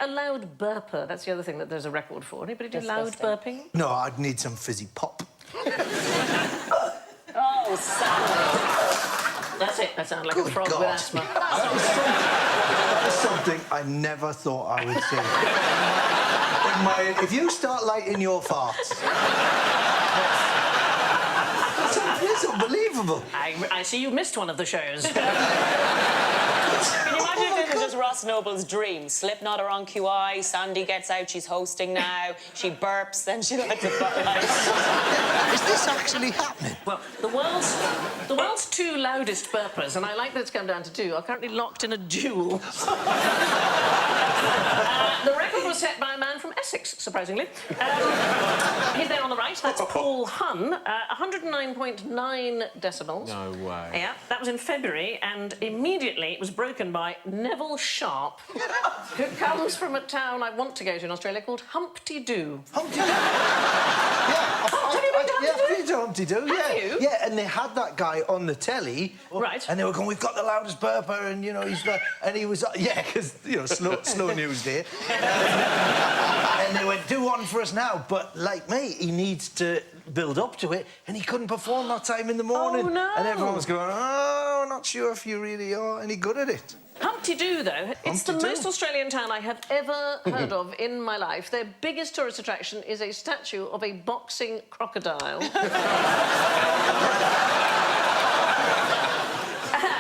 a loud burper? That's the other thing that there's a record for. Anybody do loud burping? No, I'd need some fizzy pop. Oh, Sandi. That's it. That sounds like a frog with asthma. That was something I never thought I would see. If you start lighting your farts... It's unbelievable. I see you missed one of the shows. Can you imagine if this was just Ross Noble's dream? Slipknot are on QI, Sandi gets out, she's hosting now, she burps, then she lets it light. Is this actually happening? Well, the world's two loudest burpers, and I like that it's come down to two, are currently locked in a duel. The record was set by a man from Essex, surprisingly. He's there on the right, that's Paul Hunn, 109.9 decibels. No way. Yeah, that was in February, and immediately it was broken by Neville Sharp, who comes from a town I want to go to in Australia called Humpty Doo. Humpty Doo? I've been to Humpty Doo, yeah. Have you? Yeah, and they had that guy on the telly. Right. And they were going, we've got the loudest burper, and, you know, he's like... And he was... Yeah, because, you know, slow news day. And they went, do one for us now. But, like me, he needs to build up to it, and he couldn't perform that time in the morning. Oh, no. And everyone was going, oh, not sure if you really are any good at it. Humpty Doo, though, it's the most Australian town I have ever heard of in my life. Their biggest tourist attraction is a statue of a boxing crocodile.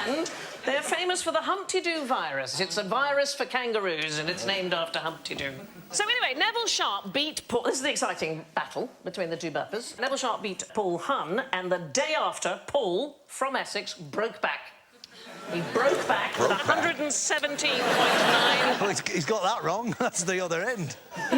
And they're famous for the Humpty Doo virus. It's a virus for kangaroos, and it's named after Humpty Doo. So anyway, Neville Sharp beat Paul... This is the exciting battle between the two burpers. Neville Sharp beat Paul Hunn, and the day after, Paul, from Essex, broke back. He broke back with 117.9... Well, he's got that wrong. That's the other end. He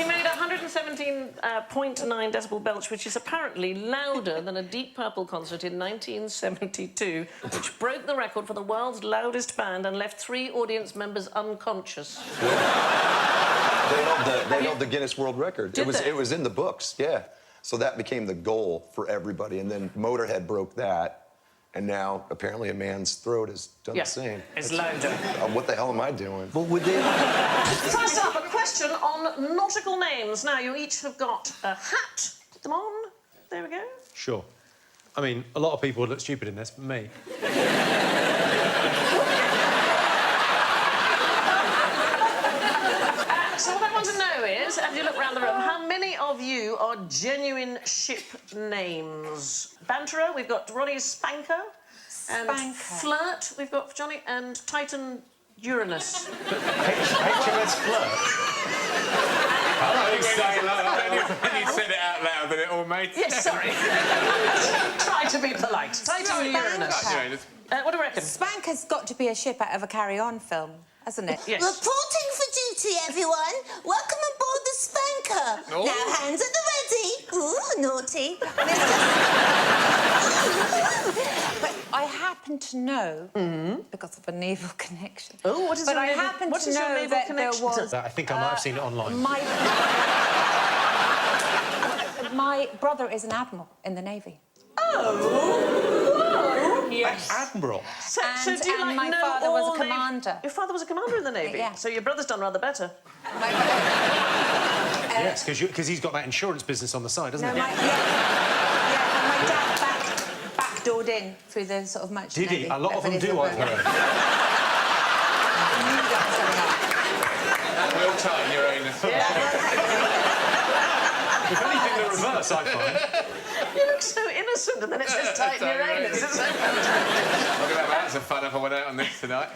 made 117.9 decibel belch, which is apparently louder than a Deep Purple concert in 1972, which broke the record for the world's loudest band and left 3 audience members unconscious. They held the Guinness World Record. It was in the books, yeah. So that became the goal for everybody, and then Motorhead broke that, and now apparently a man's throat has done the same. It's louder. What the hell am I doing? But would they... First up, a question on nautical names. Now, you each have got a hat. Put them on. There we go. Sure. I mean, a lot of people would look stupid in this, but me. So what I want to know is, as you look around the room, how many of you are genuine ship names? Banterer, we've got Ronnie's Spanker. And Flirt, we've got Johnny, and Titan Uranus. HMS Flirt? When you said it out loud, then it all made sense. Yes, sorry. Try to be polite. Titan Uranus. What do you reckon? Spanker's got to be a ship out of a Carry On film, hasn't it? Yes. Reporting for duty, everyone. Welcome aboard the Spanker. Oh. Now, hands at the ready. Ooh, naughty. But I happen to know, because of a naval connection... Oh, what is but your I naval... happen what to is your know naval that connection? there was... I think I might have seen it online. My brother is an admiral in the Navy. Oh! Yes. Admiral? So do you, like, my know father all was a the- commander. Your father was a commander in the Navy? Yeah. So your brother's done rather better. Yes, because he's got that insurance business on the side, doesn't he? And my dad backdoored in through the sort of merchant Did he? Navy. A lot of them do, I've heard. That will tighten your anus. If anything, the reverse, I find. You look so innocent, and then it says tighten your anus. Look at that, that's a fun if I went out on this tonight.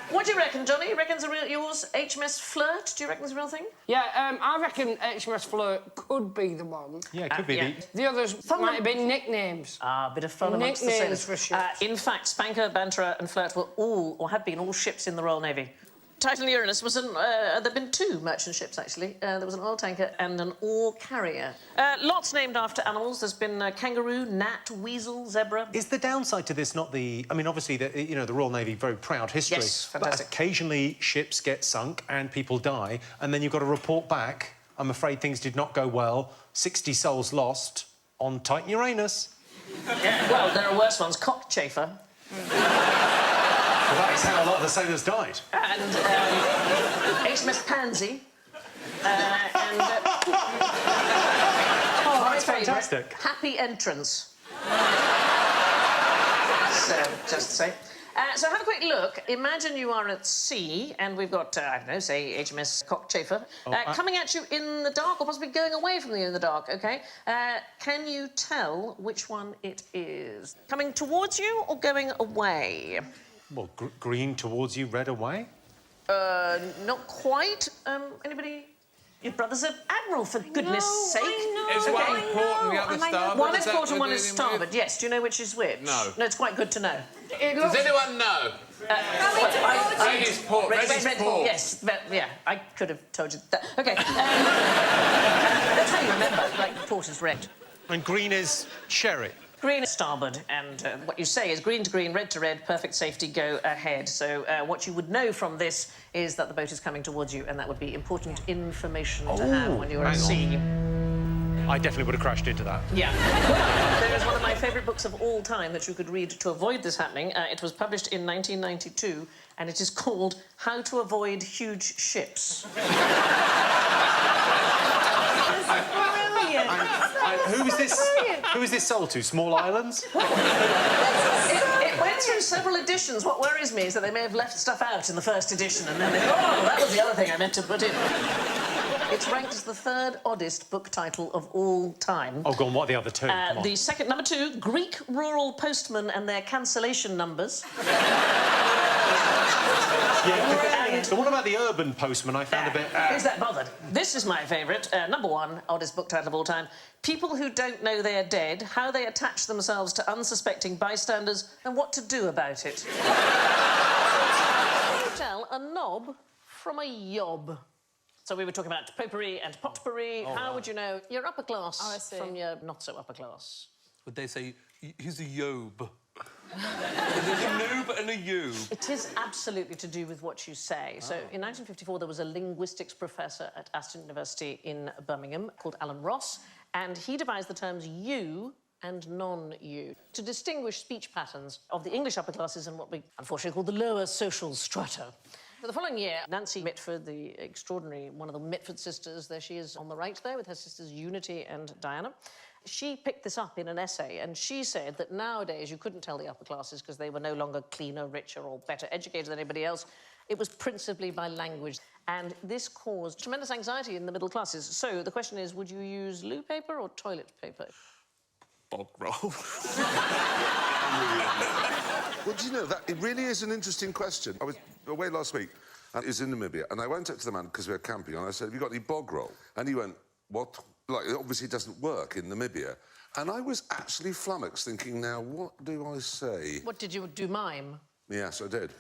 What do you reckon, Johnny? You reckon it's a real... Yours, HMS Flirt? Do you reckon it's a real thing? Yeah, I reckon HMS Flirt could be the one. Yeah, it could be. yeah. The others might have been nicknames. A bit of fun amongst the Nicknames sailors. for ships. In fact, Spanker, Banterer and Flirt were all, or have been, all ships in the Royal Navy. Titan Uranus was an... there've been 2 merchant ships, actually. There was an oil tanker and an ore carrier. Lots named after animals. There's been kangaroo, gnat, weasel, zebra. Is the downside to this not the... I mean, obviously, the Royal Navy, very proud history. Yes, but fantastic. occasionally ships get sunk and people die, and then you've got to report back, I'm afraid things did not go well, 60 souls lost on Titan Uranus. Yeah, well, there are worse ones. Cockchafer. Well, that is how a lot of the sailors died. And HMS Pansy. And... Oh, that's my favourite, fantastic. Happy Entrance. So, just to say. So have a quick look. Imagine you are at sea, and we've got, I don't know, say, HMS Cockchafer, coming at you in the dark, or possibly going away from you in the dark, OK? Can you tell which one it is? Coming towards you or going away? Well, green towards you, red away? Not quite. Anybody? Your brother's an admiral, for goodness sake. Is one important, the other starboard? One is port and one is starboard, yes. Do you know which is which? No. No, it's quite good to know. Does anyone know? Red is port. Red is port. Yes, yeah, I could have told you that. OK. That's how you remember, like, port is red. And green is sherry. Green is starboard, and what you say is green to green, red to red, perfect safety, go ahead. So what you would know from this is that the boat is coming towards you, and that would be important information to have when you're at sea. I definitely would have crashed into that. Yeah. There is one of my favourite books of all time that you could read to avoid this happening. It was published in 1992, and it is called How to Avoid Huge Ships. Who is this sold to? Small islands? It went through several editions. What worries me is that they may have left stuff out in the first edition, and then they thought, oh, that was the other thing I meant to put in. It's ranked as the third oddest book title of all time. Oh, go on, what are the other two? Come on. The second, number 2, Greek Rural Postmen and Their Cancellation Numbers. Yeah, the one about the urban postman I found a bit... Who's that bothered? This is my favourite. Number 1, oddest book title of all time. People Who Don't Know They're Dead, How They Attach Themselves to Unsuspecting Bystanders and What to Do About It. Can you tell a knob from a yob? So we were talking about potpourri and potpourri. How would you know your upper class from your not-so-upper class? Would they say, he's a yob? There's a noob and a yob. It is absolutely to do with what you say. So in 1954, there was a linguistics professor at Aston University in Birmingham called Alan Ross, and he devised the terms you and non-you to distinguish speech patterns of the English upper classes and what we unfortunately call the lower social strata. For the following year, Nancy Mitford, the extraordinary one of the Mitford sisters, there she is on the right there with her sisters Unity and Diana. She picked this up in an essay, and she said that nowadays you couldn't tell the upper classes because they were no longer cleaner, richer or better educated than anybody else. It was principally by language, and this caused tremendous anxiety in the middle classes. So the question is, would you use loo paper or toilet paper? Bog roll. Well, do you know, it really is an interesting question. I was away last week, and it was in Namibia, and I went up to the man, because we were camping, and I said, have you got any bog roll? And he went, what? Like, it obviously doesn't work in Namibia. And I was actually flummoxed, thinking, now, what do I say? What, did you do mime? Yes, I did.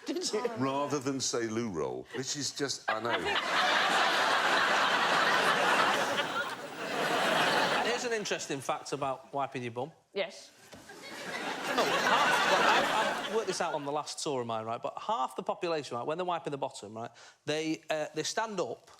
Did you? Rather than say loo roll, which is just, I know. Here's an interesting fact about wiping your bum. Yes. No, I've worked this out on the last tour of mine, right? But half the population, right, when they're wiping the bottom, right, they stand up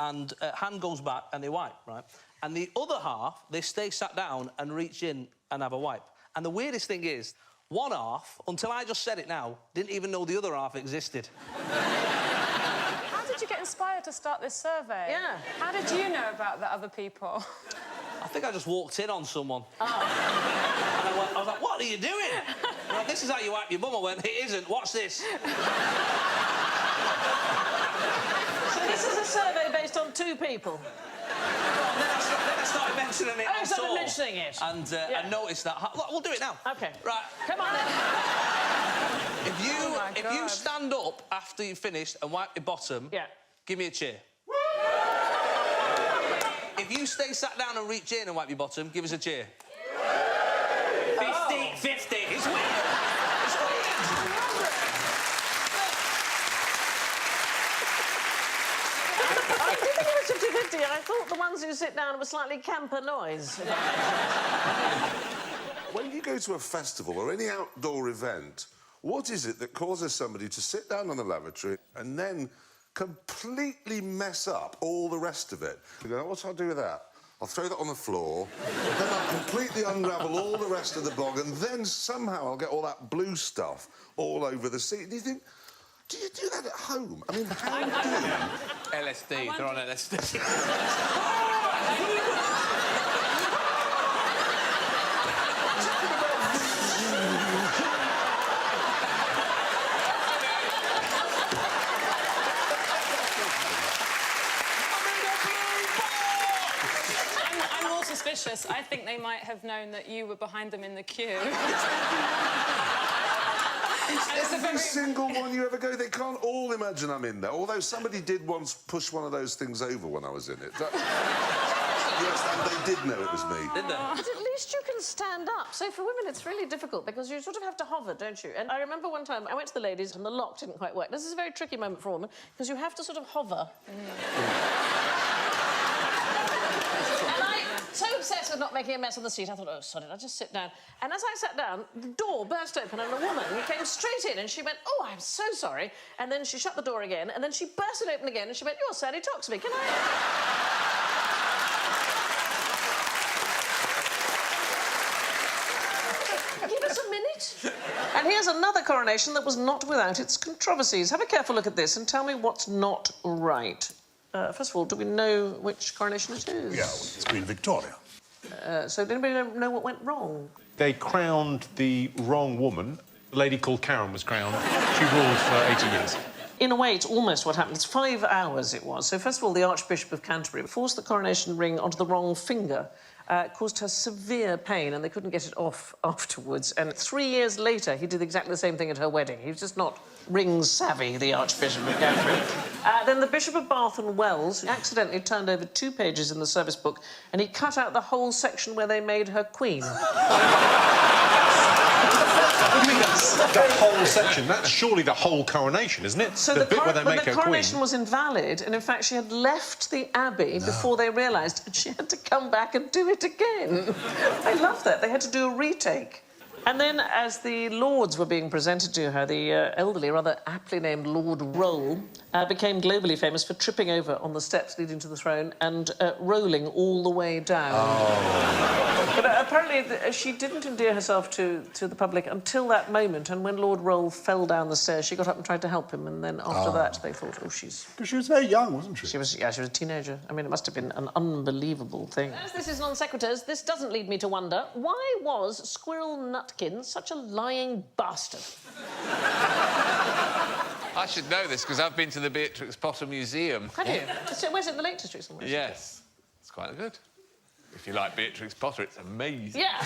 and hand goes back and they wipe, right? And the other half, they stay sat down and reach in and have a wipe. And the weirdest thing is, one half, until I just said it now, didn't even know the other half existed. How did you get inspired to start this survey? Yeah. How did you know about the other people? I think I just walked in on someone. Oh. And I was like, what are you doing? Like, this is how you wipe your bum. I went, it isn't. Watch this. So this is a survey based on 2 people? Then I started mentioning it. Oh, you started mentioning it? And I noticed that. Look, we'll do it now. OK. Right. Come on, then. If you stand up after you've finished and wipe your bottom, give me a cheer. If you stay sat down and reach in and wipe your bottom, give us a cheer. 50, 50. It's weird. It's weird. I didn't think it was 50-50. I thought the ones who sit down were slightly camper noise. When you go to a festival or any outdoor event, what is it that causes somebody to sit down on the lavatory and then completely mess up all the rest of it? You go, what shall I do with that? I'll throw that on the floor, then I'll completely unravel all the rest of the bog, and then somehow I'll get all that blue stuff all over the seat. Do you think... Do you do that at home? I mean, how do... LSD, they're on LSD. I'm more suspicious. I think they might have known that you were behind them in the queue. Every single one you ever go, they can't all imagine I'm in there. Although somebody did once push one of those things over when I was in it. Yes, and they did know it was me. Did they? But at least you can stand up. So for women, it's really difficult because you sort of have to hover, don't you? And I remember one time I went to the ladies and the lock didn't quite work. This is a very tricky moment for a woman because you have to sort of hover. And I, so obsessed with not making a mess on the seat, I thought, oh, sod it, I'll just sit down. And as I sat down, the door burst open and a woman came straight in and she went, oh, I'm so sorry. And then she shut the door again and then she burst it open again and she went, you're Sandi Toksvig, can I... Give us a minute. And here's another coronation that was not without its controversies. Have a careful look at this and tell me what's not right. First of all, do we know which coronation it is? Yeah, well, it's Queen Victoria. So did anybody know what went wrong? They crowned the wrong woman. A lady called Carr was crowned. She ruled for 80 years. In a way, it's almost what happened. It's 5 hours it was. So first of all, the Archbishop of Canterbury forced the coronation ring onto the wrong finger. Caused her severe pain and they couldn't get it off afterwards. And 3 years later, he did exactly the same thing at her wedding. He was just not ring-savvy, the Archbishop of Canterbury. Then the Bishop of Bath and Wells accidentally turned over 2 pages in the service book and he cut out the whole section where they made her queen. What do you mean that whole section? That's surely the whole coronation, isn't it? So the bit where they make her queen. The coronation was invalid, and in fact, she had left the abbey before they realised, and she had to come back and do it again. I love that. They had to do a retake. And then, as the lords were being presented to her, the elderly, rather aptly named Lord Roll, became globally famous for tripping over on the steps leading to the throne and rolling all the way down. Oh. But apparently she didn't endear herself to the public until that moment, and when Lord Roll fell down the stairs, she got up and tried to help him, and then after that they thought, oh, she's... Because she was very young, wasn't she? She was a teenager. I mean, it must have been an unbelievable thing. As this is non sequiturs, this doesn't lead me to wonder, why was Squirrel such a lying bastard? I should know this because I've been to the Beatrix Potter Museum. Have you? So where's it, the Lake District somewhere? Yes. It's quite good. If you like Beatrix Potter, it's amazing. Yeah.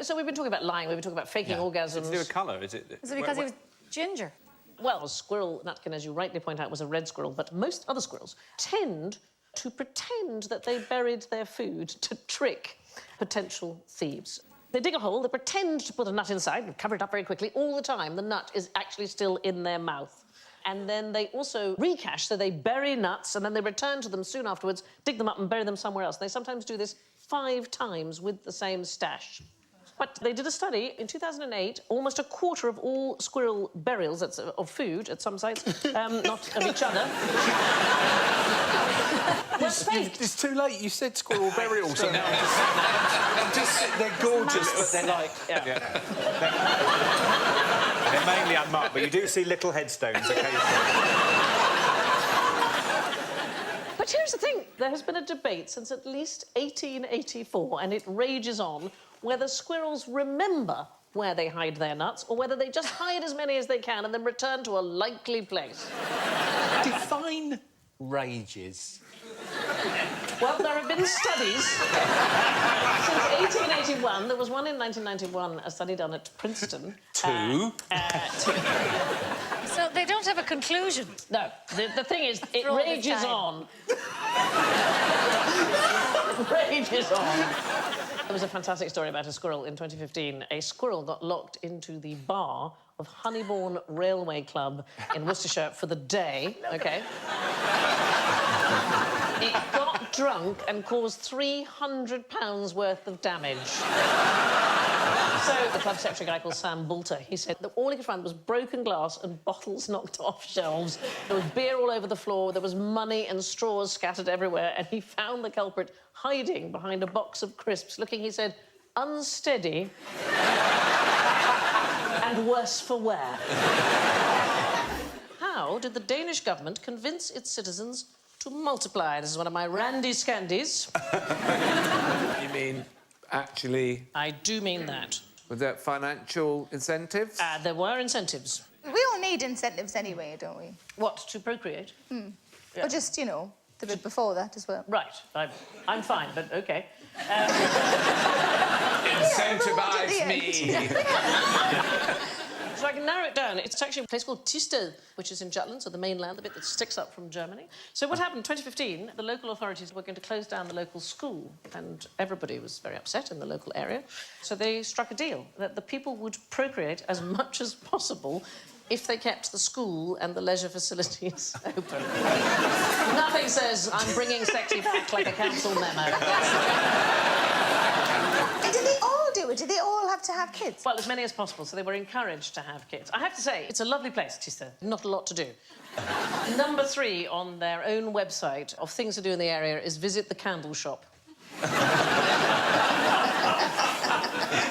So we've been talking about lying, we've been talking about faking orgasms. Is it a colour? Is it because he was ginger? Well, Squirrel Nutkin, as you rightly point out, was a red squirrel, but most other squirrels tend to pretend that they buried their food to trick potential thieves. They dig a hole, they pretend to put a nut inside and cover it up very quickly. All the time, the nut is actually still in their mouth. And then they also recache, so they bury nuts and then they return to them soon afterwards, dig them up and bury them somewhere else. They sometimes do this 5 times with the same stash. But they did a study in 2008, almost a quarter of all squirrel burials of food at some sites, not of each other, was faked. It's too late. You said squirrel burials. And they're gorgeous, but they're like... Yeah. They're mainly unmarked, but you do see little headstones occasionally. But here's the thing. There has been a debate since at least 1884, and it rages on, whether squirrels remember where they hide their nuts or whether they just hide as many as they can and then return to a likely place. Define rages. Well, there have been studies. Since 1881, there was one in 1991, a study done at Princeton. Two. So they don't have a conclusion? No. The thing is, it rages on. It rages on. There was a fantastic story about a squirrel in 2015. A squirrel got locked into the bar of Honeybourne Railway Club in Worcestershire for the day, OK? It got drunk and caused £300 worth of damage. So the club secretary guy called Sam Boulter, he said that all he could find was broken glass and bottles knocked off shelves. There was beer all over the floor, there was money and straws scattered everywhere, and he found the culprit hiding behind a box of crisps, looking, he said, unsteady and worse for wear. How did the Danish government convince its citizens to multiply? This is one of my randy scandies. You mean actually? I do mean that. Was there financial incentives? There were incentives. We all need incentives anyway, don't we? What, to procreate? Hmm. Yeah. Or just, you know, the bit before that as well. Right. I'm fine, but OK. Incentivise me. So I can narrow it down. It's actually a place called Tisted, which is in Jutland, so the mainland, the bit that sticks up from Germany. So what happened in 2015, the local authorities were going to close down the local school, and everybody was very upset in the local area. So they struck a deal that the people would procreate as much as possible if they kept the school and the leisure facilities open. Nothing says, I'm bringing sexy back like a council memo. And did they all do it? Did they all have to have kids? Well, as many as possible, so they were encouraged to have kids. I have to say, it's a lovely place, Tisted. Not a lot to do. Number 3 on their own website of things to do in the area is visit the candle shop.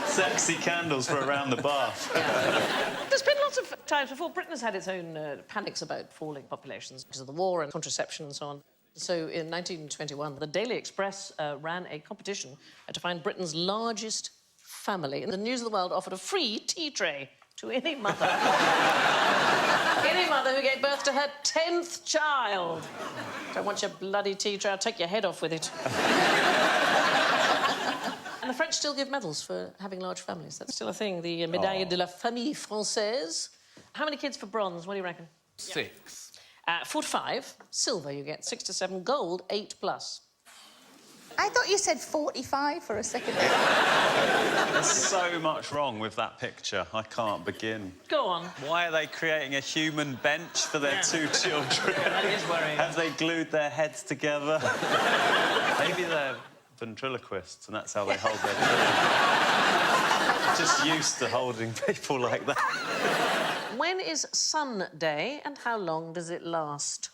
Sexy candles for around the bath. Yeah. There's been lots of times before. Britain has had its own panics about falling populations because of the war and contraception and so on. So in 1921, the Daily Express ran a competition to find Britain's largest family. And the News of the World offered a free tea tray to any mother. Any mother who gave birth to her 10th child. Don't want your bloody tea tray, I'll take your head off with it. And the French still give medals for having large families. That's still a thing, the Médaille de la Famille Française. How many kids for bronze, what do you reckon? 6. 4 to 5. Silver, you get 6 to 7. Gold, 8+. I thought you said 45 for a second. There's so much wrong with that picture. I can't begin. Go on. Why are they creating a human bench for their 2 children? That is worrying. Have they glued their heads together? Maybe they're ventriloquists and that's how they hold their children. Just used to holding people like that. When is Sun Day and how long does it last?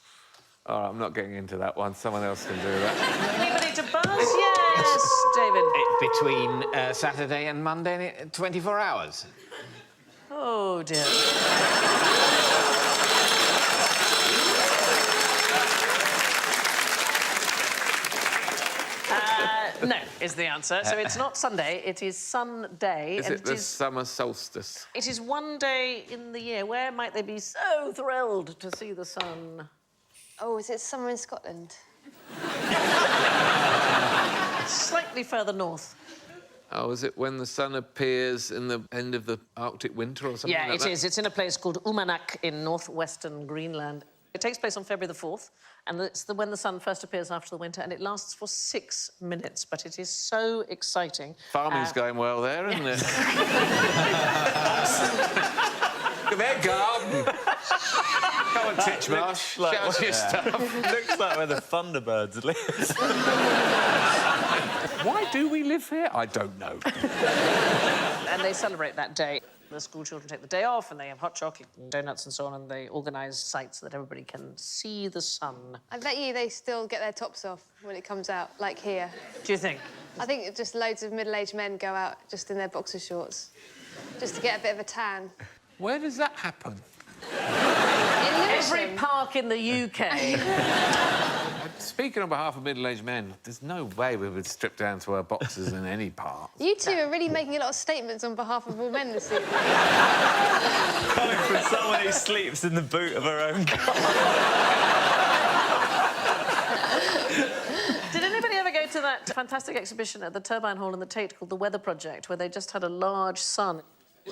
Oh, I'm not getting into that one. Someone else can do that. Anybody to buzz? Yes, David. Between Saturday and Monday, 24 hours. Oh, dear. No, is the answer. So it's not Sunday, it is Sunday. Is and it the summer solstice? It is one day in the year. Where might they be so thrilled to see the sun? Oh, is it summer in Scotland? Slightly further north. Oh, is it when the sun appears in the end of the Arctic winter or something Yeah, like that? it is. It's in a place called Umanak in northwestern Greenland. It takes place on February the 4th, and it's when the sun first appears after the winter, and it lasts for 6 minutes, but it is so exciting. Farming's going well there, isn't it? Look at their garden. Come on, Titchmarsh, Like, show us your stuff. Looks like where the Thunderbirds live. Why do we live here? I don't know. And they celebrate that day. The school children take the day off and they have hot chocolate and donuts and so on, and they organise sites so that everybody can see the sun. I bet you they still get their tops off when it comes out, like here. Do you think? I think just loads of middle-aged men go out just in their boxer shorts, just to get a bit of a tan. Where does that happen? Every park in the UK. Speaking on behalf of middle-aged men, there's no way we would strip down to our boxers in any park. You two are really making a lot of statements on behalf of all men this evening. Coming from someone who sleeps in the boot of her own car. Did anybody ever go to that fantastic exhibition at the Turbine Hall in the Tate called The Weather Project, where they just had a large sun?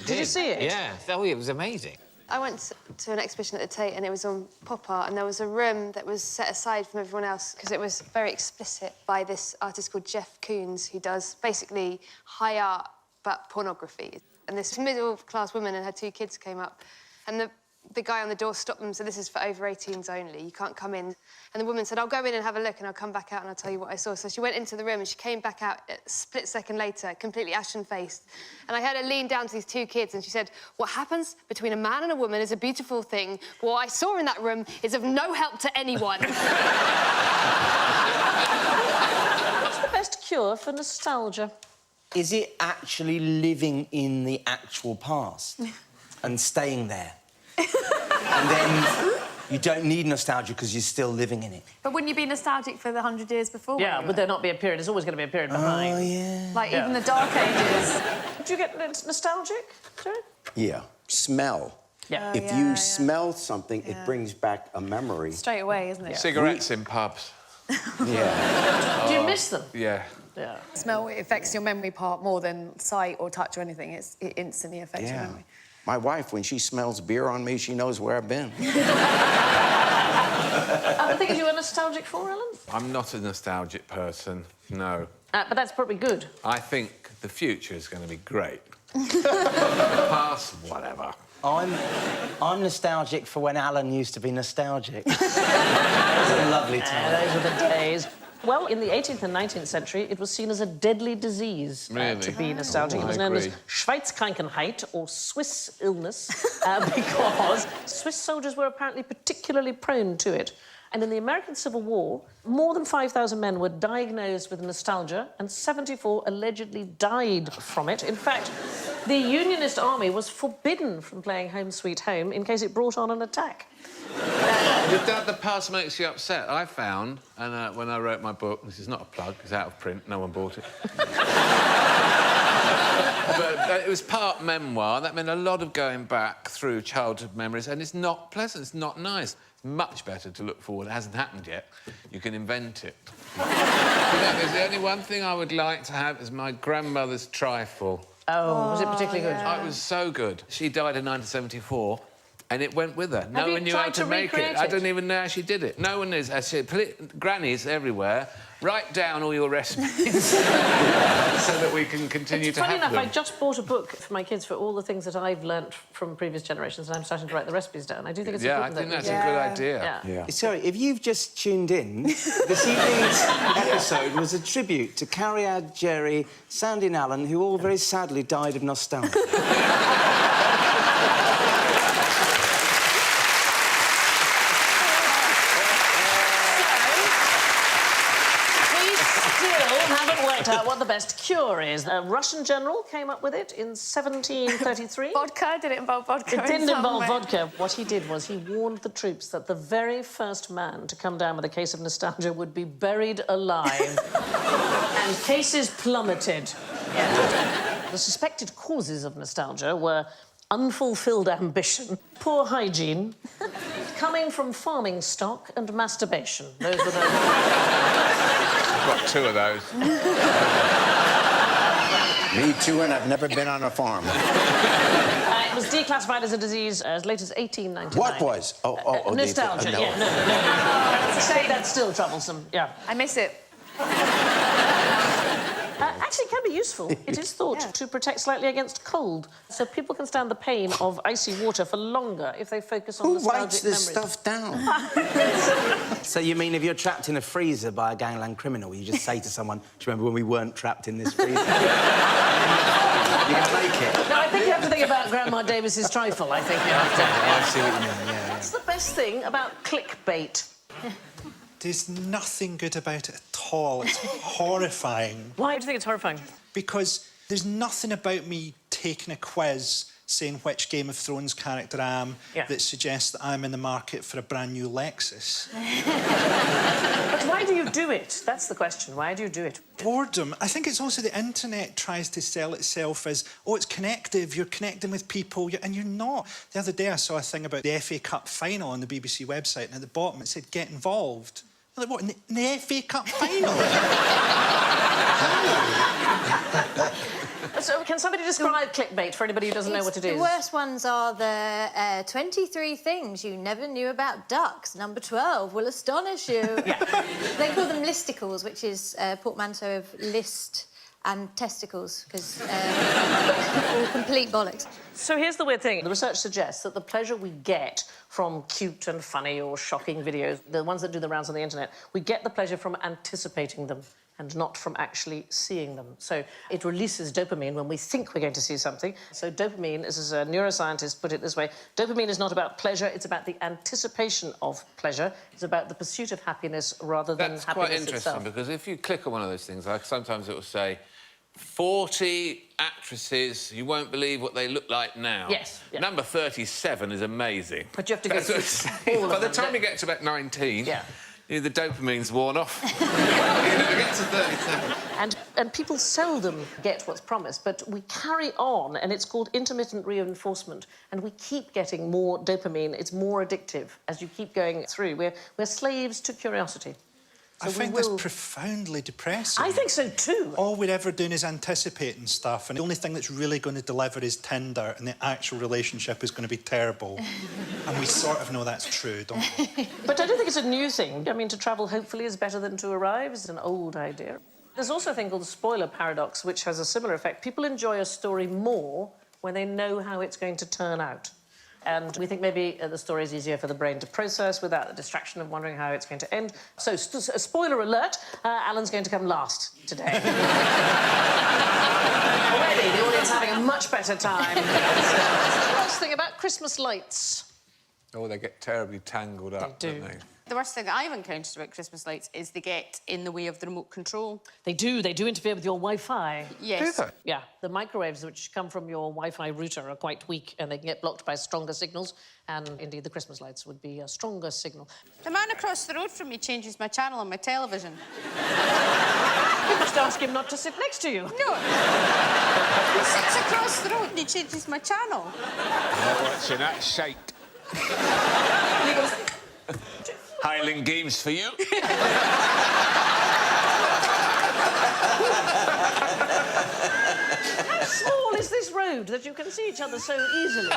Did you see it? Yeah. Oh, it was amazing. I went to an exhibition at the Tate and it was on pop art, and there was a room that was set aside from everyone else because it was very explicit by this artist called Jeff Koons, who does basically high art but pornography. And this middle-class woman and her 2 kids came up, and the the guy on the door stopped them, so this is for over 18s only, you can't come in. And the woman said, I'll go in and have a look and I'll come back out and I'll tell you what I saw. So she went into the room and she came back out a split second later, completely ashen-faced. And I heard her lean down to these two kids and she said, what happens between a man and a woman is a beautiful thing. What I saw in that room is of no help to anyone. What's the best cure for nostalgia? Is it actually living in the actual past and staying there? And then you don't need nostalgia because you're still living in it. But wouldn't you be nostalgic for the 100 years before? Yeah, would there not be a period? There's always going to be a period behind. Oh, yeah. Like, even the Dark Ages. Do you get nostalgic, Jerry? Yeah. Smell. Yeah. If you smell something, it brings back a memory. Straight away, isn't it? Cigarettes in pubs. Yeah. Do you miss them? Yeah. Yeah. Smell affects your memory part more than sight or touch or anything. It instantly affects your memory. My wife, when she smells beer on me, she knows where I've been. Other things you were nostalgic for, Alan? I'm not a nostalgic person, no. But that's probably good. I think the future is going to be great. Past, whatever. I'm nostalgic for when Alan used to be nostalgic. It was a lovely time. Those were the days. Well, in the 18th and 19th century, it was seen as a deadly disease to be nostalgic. It was known as Schweizkrankheit, or Swiss illness, because Swiss soldiers were apparently particularly prone to it. And in the American Civil War, more than 5,000 men were diagnosed with nostalgia, and 74 allegedly died from it. In fact, the Unionist army was forbidden from playing Home Sweet Home in case it brought on an attack. The past makes you upset. I found, and when I wrote my book, this is not a plug, it's out of print, no one bought it. But it was part memoir. That meant a lot of going back through childhood memories, and it's not pleasant, it's not nice. It's much better to look forward. It hasn't happened yet. You can invent it. There's the only one thing I would like to have is my grandmother's trifle. Oh, was it particularly good? Oh, it was so good. She died in 1974. And it went with her. No one knew how to make it. I don't even know how she did it. No one knows. Grannies everywhere, write down all your recipes so that we can continue to have them. Funny enough, I just bought a book for my kids for all the things that I've learnt from previous generations, and I'm starting to write the recipes down. I do think it's important. I think that's a good idea. Yeah. Sorry, if you've just tuned in, this evening's episode was a tribute to Carrie, Jerry, Sandi and Alan, who all very sadly died of nostalgia. Out what the best cure is. A Russian general came up with it in 1733. Vodka? Did it involve vodka? It didn't involve vodka. What he did was he warned the troops that the very first man to come down with a case of nostalgia would be buried alive. And cases plummeted. Yeah. The suspected causes of nostalgia were unfulfilled ambition, poor hygiene, coming from farming stock, and masturbation. Those were the... I've got two of those. Me too, and I've never been on a farm. It was declassified as a disease as late as 1899. What was? Nostalgia, no. yeah. No. Say that's still troublesome, yeah. I miss it. Actually, it can be useful. It is thought to protect slightly against cold, so people can stand the pain of icy water for longer if they focus on nostalgic writes this memories. stuff down? So you mean if you're trapped in a freezer by a gangland criminal, you just say to someone, do you remember when we weren't trapped in this freezer? You're going to make it. No, I think you have to think about Grandma Davis's trifle, I think you have to. I see what you mean, yeah. What's the best thing about clickbait? There's nothing good about it at all. It's horrifying. Why do you think it's horrifying? Because there's nothing about me taking a quiz saying which Game of Thrones character I am that suggests that I'm in the market for a brand new Lexus. But why do you do it? That's the question. Why do you do it? Boredom. I think it's also the internet tries to sell itself as, oh, it's connective, you're connecting with people, and you're not. The other day I saw a thing about the FA Cup final on the BBC website, and at the bottom it said, get involved. I'm like, what, in the FA Cup final? So, can somebody describe clickbait for anybody who doesn't know what it is? The worst ones are the 23 things you never knew about ducks. Number 12 will astonish you. They call them listicles, which is a portmanteau of list and testicles, because all complete bollocks. So here's the weird thing. The research suggests that the pleasure we get from cute and funny or shocking videos, the ones that do the rounds on the internet, we get the pleasure from anticipating them and not from actually seeing them. So it releases dopamine when we think we're going to see something. So dopamine, as a neuroscientist put it this way, dopamine is not about pleasure, it's about the anticipation of pleasure. It's about the pursuit of happiness rather than That's happiness quite interesting, itself. because if you click on one of those things, like sometimes it will say 40 actresses, you won't believe what they look like now. Yes. Yeah. Number 37 is amazing. But you have to go through all of By the them. time you get to about 19, yeah. The dopamine's worn off. You never get to 37. And people seldom get what's promised, but we carry on, and it's called intermittent reinforcement, and we keep getting more dopamine. It's more addictive as you keep going through. We're slaves to curiosity. I find this profoundly depressing. I think so too. All we're ever doing is anticipating stuff, and the only thing that's really going to deliver is Tinder, and the actual relationship is going to be terrible. And we sort of know that's true, don't we? But I don't think it's a new thing. I mean, to travel, hopefully, is better than to arrive. It's an old idea. There's also a thing called the spoiler paradox, which has a similar effect. People enjoy a story more when they know how it's going to turn out. And we think maybe the story is easier for the brain to process without the distraction of wondering how it's going to end. So, spoiler alert, Alan's going to come last today. Already, the audience having a much better time. The worst thing about Christmas lights. Oh, they get terribly tangled up, don't they? The worst thing I've encountered about Christmas lights is they get in the way of the remote control. They do interfere with your Wi-Fi. Yes. Do they? Yeah, the microwaves which come from your Wi-Fi router are quite weak and they can get blocked by stronger signals, and indeed the Christmas lights would be a stronger signal. The man across the road from me changes my channel on my television. You must ask him not to sit next to you. No. He sits across the road and he changes my channel. Watching that shake. Highland Games for you. How small is this road that you can see each other so easily?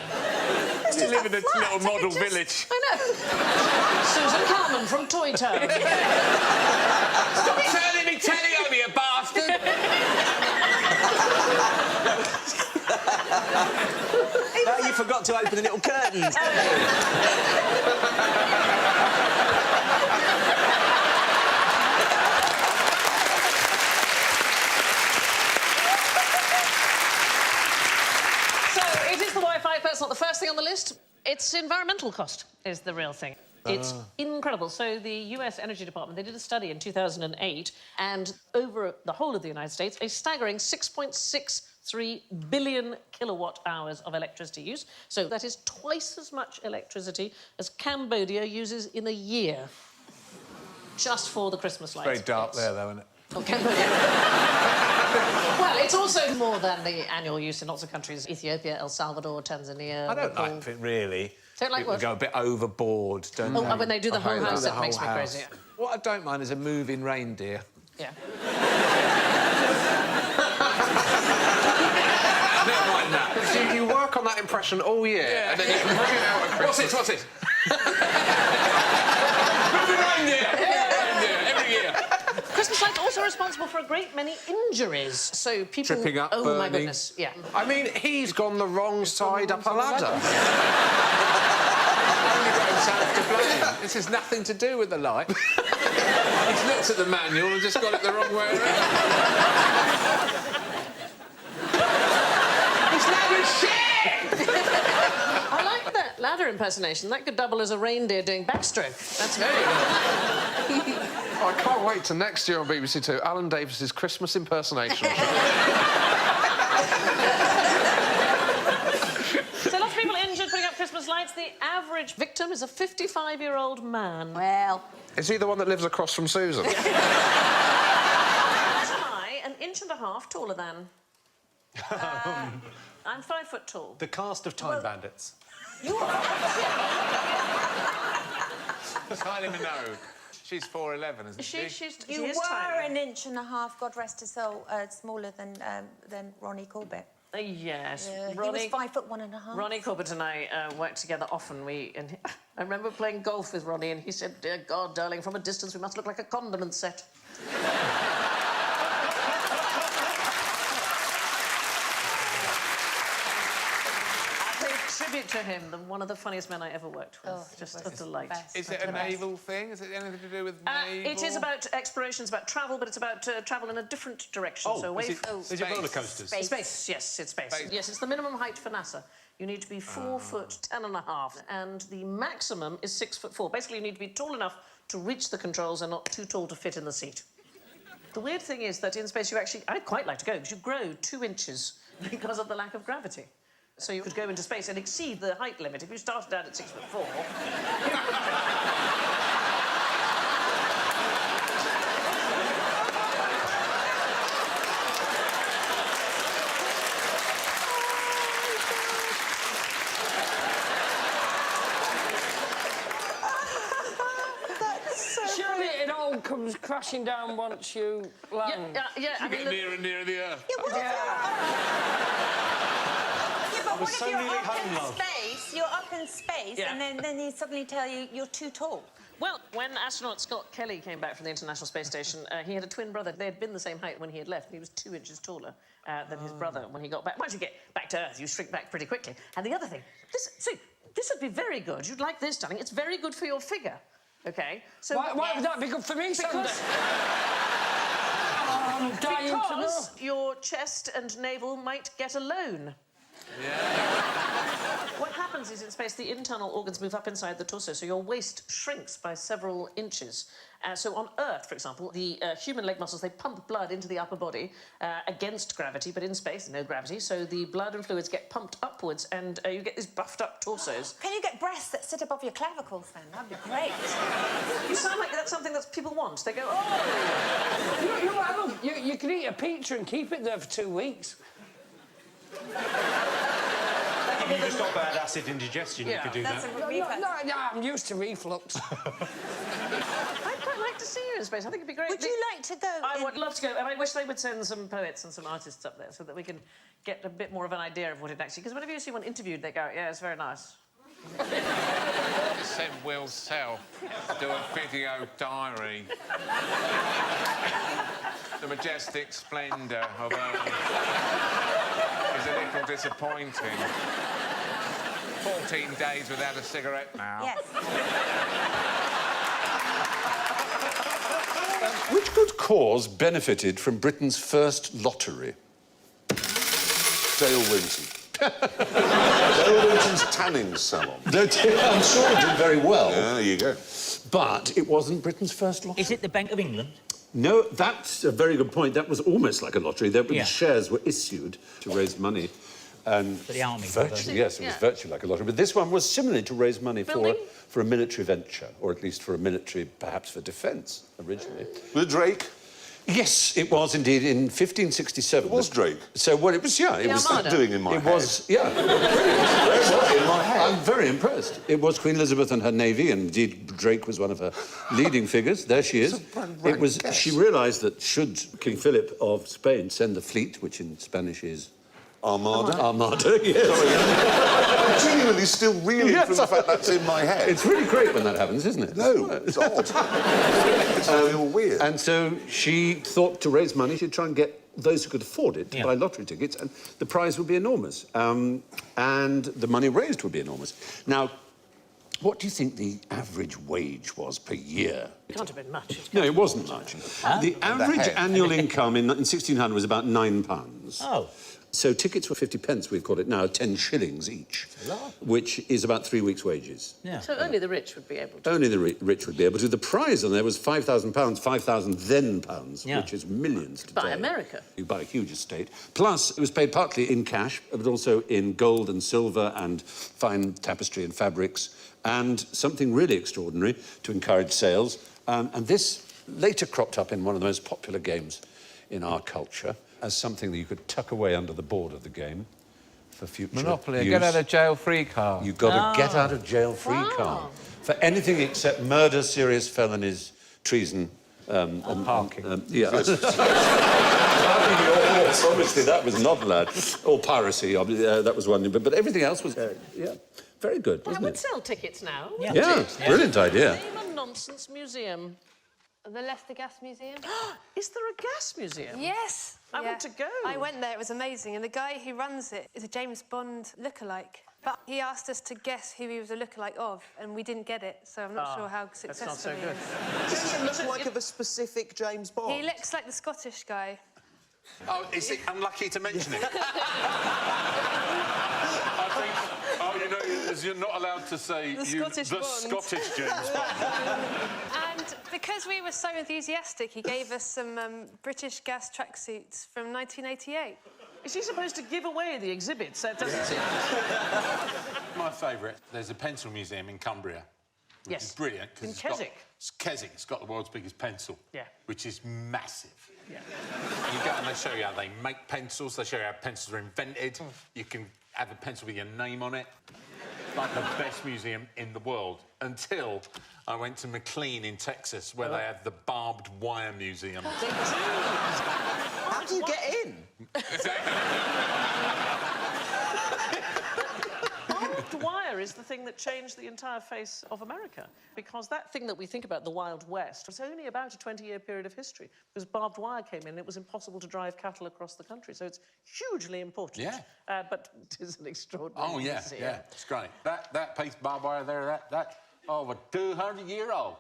You live in a little model village. I know. Susan Carman from Toy Town. Stop turning me telly over, you bastard! No, you forgot to open the little curtains. Wi-Fi, that's not the first thing on the list. Its environmental cost is the real thing. It's incredible. So the US Energy Department, they did a study in 2008, and over the whole of the United States, a staggering 6.63 billion kilowatt hours of electricity use. So that is twice as much electricity as Cambodia uses in a year. Just for the Christmas lights. Very dark there, though, isn't it? Oh, Cambodia. Well, it's also more than the annual use in lots of countries. Ethiopia, El Salvador, Tanzania... I don't like it, really. Don't like People what? go a bit overboard, don't they? Oh, when they do the whole house, that makes me house. crazy. What I don't mind is a moving reindeer. Yeah. Never mind that. So you work on that impression all year, and then you can bring it out at Christmas. What's it? Moving reindeer! Every year. Christmas lights also responsible for a great many injuries. So people... Tripping up, Oh, my burning. goodness, yeah. I mean, he's gone the wrong side up a ladder. Only got himself to blame. This has nothing to do with the light. He's looked at the manual and just got it the wrong way around. This ladder's shit! I like that ladder impersonation. That could double as a reindeer doing backstroke. That's very good. I can't wait till next year on BBC Two, Alan Davis's Christmas impersonation. So lots of people injured putting up Christmas lights. The average victim is a 55-year-old man. Well... Is he the one that lives across from Susan? That's high, an inch and a half taller than. I'm 5 foot tall. The cast of Time Bandits. You are? Kylie Minogue. She's 4'11", isn't she? You were an inch and a half, God rest his soul, smaller than Ronnie Corbett. Yes. He was 5 foot 1.5. Ronnie Corbett and I worked together often. I remember playing golf with Ronnie, and he said, "Dear God, darling, from a distance we must look like a condiment set." to him, one of the funniest men I ever worked with. Oh, just a delight. Is it a naval thing? Is it anything to do with naval? It is about exploration, it's about travel, but it's about travel in a different direction. Oh, so away is it roller coasters? Space, yes, it's space. Yes, it's the minimum height for NASA. You need to be 4 foot 10.5, and the maximum is 6'4". Basically, you need to be tall enough to reach the controls and not too tall to fit in the seat. The weird thing is that in space, I'd quite like to go, because you grow 2 inches because of the lack of gravity. So you could go into space and exceed the height limit. If you started out at 6'4". Surely it all comes crashing down once you land. Yeah, You get nearer and nearer the Earth. But what if so you're nearly up home, in love. space, you're up in space, Yeah. and then they suddenly tell you you're too tall? Well, when astronaut Scott Kelly came back from the International Space Station, he had a twin brother. They had been the same height when he had left, and he was 2 inches taller than his brother when he got back. Once you get back to Earth, you shrink back pretty quickly. And the other thing, this would be very good. You'd like this, darling. It's very good for your figure, OK? So Why would that be good for me, Sandi? I'm dying to know. Because your chest and navel might get a loan. What happens is in space, the internal organs move up inside the torso, so your waist shrinks by several inches. So on Earth, for example, the human leg muscles, they pump blood into the upper body against gravity, but in space, no gravity, so the blood and fluids get pumped upwards, and you get these buffed up torsos. Can you get breasts that sit above your clavicles then? That'd be great. You sound like that's something that people want. They go, oh! You can eat a pizza and keep it there for 2 weeks. You just got bad acid indigestion, you could do that. No, I'm used to reflux. I'd quite like to see you in space. I think it'd be great. Would you like to go? I would love to go, and I wish they would send some poets and some artists up there so that we can get a bit more of an idea of what it actually... Because whenever you see one interviewed, they go, yeah, it's very nice. Send Will Self do a video diary. The majestic splendour of Earth is a little disappointing. 14 days without a cigarette now. Yes. Which good cause benefited from Britain's first lottery? Dale Winton. Dale Winton's tanning salon. I'm sure it did very well. Yeah, there you go. But it wasn't Britain's first lottery. Is it the Bank of England? No, that's a very good point. That was almost like a lottery. The shares were issued to raise money. And for the army. Virtually, yes, it was virtually like a lottery. But this one was similarly to raise money for a military venture, or at least for a military, perhaps for defence, originally. The Drake? Yes, it was indeed in 1567. It was Drake. So, well, it was, yeah. It was doing in my head. It was, yeah. In my head. I'm very impressed. It was Queen Elizabeth and her navy, and indeed Drake was one of her leading figures. There she is. It was. She realised that should King Philip of Spain send the fleet, which in Spanish is Armada? Armada, yes. I'm genuinely still reeling from the fact that's in my head. It's really great when that happens, isn't it? No, it's odd. It's real weird. And so she thought to raise money, she'd try and get those who could afford it to buy lottery tickets, and the prize would be enormous. And the money raised would be enormous. Now, what do you think the average wage was per year? It can't have been much. No, it wasn't much. The average annual income in 1600 was about £9. Oh. So tickets were 50 pence, we've called it now, 10 shillings each, which is about 3 weeks' wages. Yeah. So only the rich would be able to. Only the rich would be able to. The prize on there was £5,000, 5,000 then pounds, which is millions today. By America. You buy a huge estate. Plus, it was paid partly in cash, but also in gold and silver and fine tapestry and fabrics, and something really extraordinary to encourage sales. And this later cropped up in one of the most popular games in our culture as something that you could tuck away under the board of the game for future Monopoly, use. a get-out-of-jail-free card. You've got a get-out-of-jail-free card for anything except murder, serious felonies, treason, and parking. Yeah. Obviously, that was not allowed. Or piracy, that was one. But everything else was, very good, I wasn't would it? sell tickets now. Yeah, brilliant idea. Name a nonsense museum. The Leicester Gas Museum. Is there a gas museum? Yes. I want to go. I went there, it was amazing. And the guy who runs it is a James Bond lookalike. But he asked us to guess who he was a lookalike of, and we didn't get it, so I'm not sure how successful he is. Does he look like of a specific James Bond? He looks like the Scottish guy. Oh, is it unlucky to mention it? I think, you know, you're not allowed to say The Scottish James Bond. And because we were so enthusiastic, he gave us some British gas tracksuits from 1988. Is he supposed to give away the exhibits? That doesn't seem... My favourite, there's a pencil museum in Cumbria. Which is brilliant. In Keswick. It's Keswick. It's got the world's biggest pencil. Yeah. Which is massive. Yeah. You go and they show you how they make pencils. They show you how pencils are invented. You can have a pencil with your name on it. Like the best museum in the world. Until I went to McLean in Texas, where they have the barbed wire museum. How do you get in? Barbed wire is the thing that changed the entire face of America, because that thing that we think about, the Wild West, was only about a 20-year period of history, because barbed wire came in and it was impossible to drive cattle across the country, so it's hugely important. Yeah. But it is an extraordinary museum. Yeah, it's great. That piece of barbed wire there, that's over 200-year-old.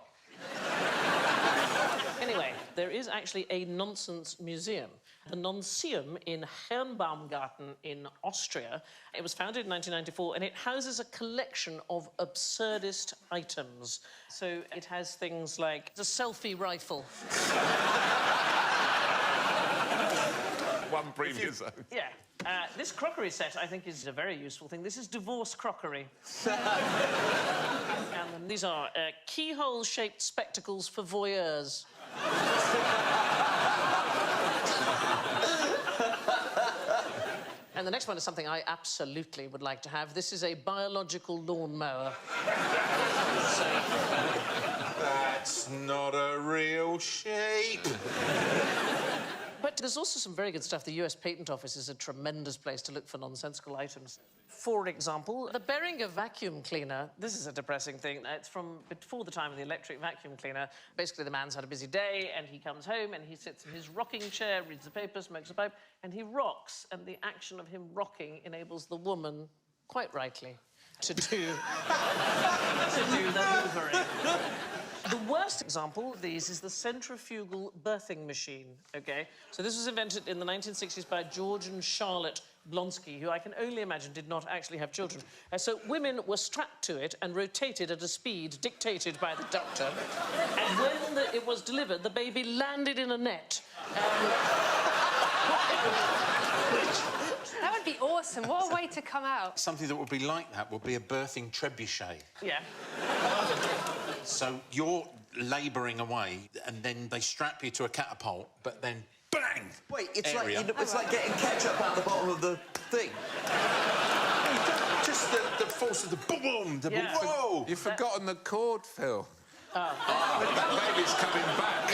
Anyway, there is actually a nonsense museum. The Nonseum in Herrenbaumgarten in Austria. It was founded in 1994 and it houses a collection of absurdist items. So it has things like the selfie rifle. One previous. Yeah. This crockery set, I think, is a very useful thing. This is divorce crockery. And then these are keyhole-shaped spectacles for voyeurs. And the next one is something I absolutely would like to have. This is a biological lawnmower. That's not a real shape. But there's also some very good stuff. The US Patent Office is a tremendous place to look for nonsensical items. For example, the Behringer vacuum cleaner. This is a depressing thing. It's from before the time of the electric vacuum cleaner. Basically, the man's had a busy day and he comes home and he sits in his rocking chair, reads the paper, smokes a pipe, and he rocks. And the action of him rocking enables the woman, quite rightly, to do the hoovering. The worst example of these is the centrifugal birthing machine, OK? So this was invented in the 1960s by George and Charlotte Blonsky, who I can only imagine did not actually have children. So women were strapped to it and rotated at a speed dictated by the doctor. And when it was delivered, the baby landed in a net. That would be awesome. What a way to come out. Something that would be like that would be a birthing trebuchet. Yeah. So you're labouring away, and then they strap you to a catapult, but then bang! Wait, it's area. it's like getting ketchup out the bottom of the thing. Just the force of the boom, the Yeah. whoa! You've forgotten the chord, Phil. That baby's coming back.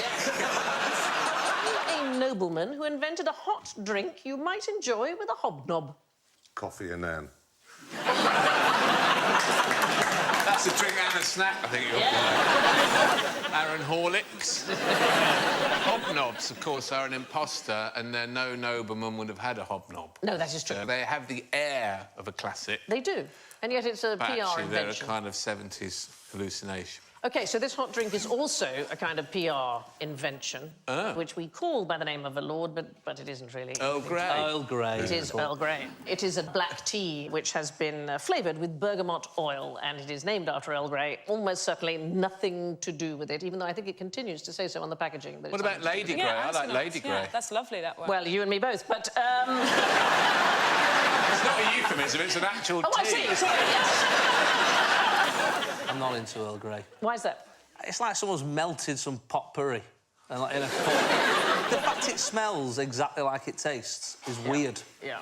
A nobleman who invented a hot drink you might enjoy with a hobnob. Coffee and Nan. That's a drink and a snack, I think you're Aaron Horlicks. Hobnobs, of course, are an imposter, and no nobleman would have had a hobnob. No, that is true. They have the air of a classic. They do. And yet it's a But PR actually, they're a invention. kind of 70s hallucination. OK, so this hot drink is also a kind of PR invention, which we call by the name of a lord, but it isn't really. Earl Grey. Earl Grey. It is Earl Grey. It is a black tea which has been flavoured with bergamot oil, and it is named after Earl Grey. Almost certainly nothing to do with it, even though I think it continues to say so on the packaging. What about Lady Grey? I like Lady Grey. Yeah, that's lovely, that one. Well, you and me both, but... It's not a euphemism, it's an actual tea. Oh, I see. Sorry, yes. I'm not into Earl Grey. Why is that? It's like someone's melted some potpourri and like in a cup. The fact it smells exactly like it tastes is weird. Yeah.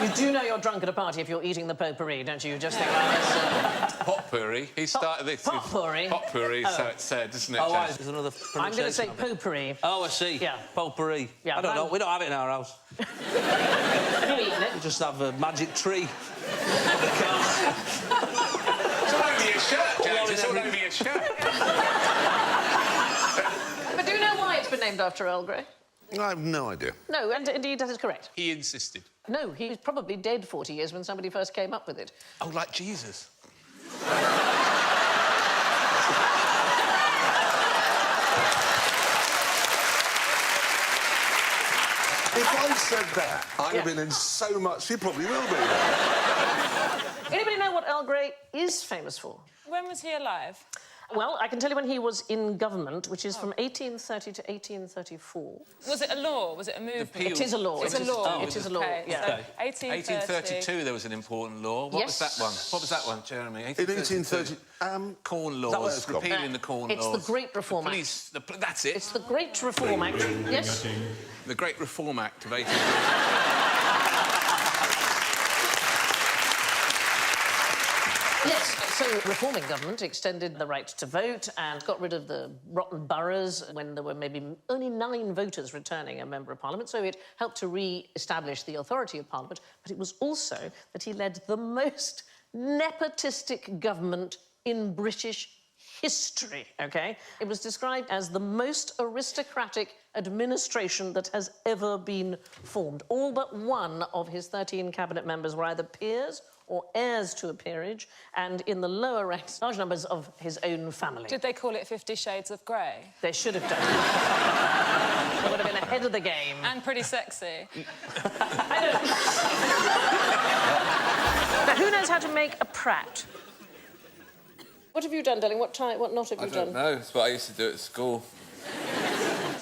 You do know you're drunk at a party if you're eating the potpourri, don't you? You just think, oh, Potpourri. He started this. Potpourri? Potpourri, so it's said, isn't it? Oh, James? there's another I'm going to say pronunciation of it. potpourri. Oh, I see. Yeah. Potpourri. Yeah, I don't know. We don't have it in our house. Have you eaten it? We just have a magic tree. It's all over your shirt, James. It's all over your shirt. But do you know why it's been named after Earl Grey? I have no idea. No, and indeed that is correct. He insisted. No, he was probably dead 40 years when somebody first came up with it. Oh, like Jesus. If I said that, I'd have been in so much... You probably will be. Anybody know what Earl Grey is famous for? When was he alive? Well, I can tell you when he was in government, which is from 1830 to 1834. Was it a law? Was it a movement? It is a law. It's a law. It is a law, Okay, yeah. so 1830. There was an important law. What was that one? What was that one, Jeremy? In 1830... Corn Is that what laws, it's called? repealing the corn It's laws. the Great Reform Act. That's it. It's the Great Reform Act. Yes. The Great Reform Act of 1830. Yes, so reforming government extended the right to vote and got rid of the rotten boroughs when there were maybe only 9 voters returning a member of Parliament, so it helped to re-establish the authority of Parliament, but it was also that he led the most nepotistic government in British history, OK? It was described as the most aristocratic administration that has ever been formed. All but one of his 13 cabinet members were either peers or heirs to a peerage, and in the lower ranks, large numbers of his own family. Did they call it 50 Shades of Grey? They should have done. They would have been ahead of the game. And pretty sexy. Now, who knows how to make a Pratt? What have you done, darling? What knot have you done? I don't know. It's what I used to do at school.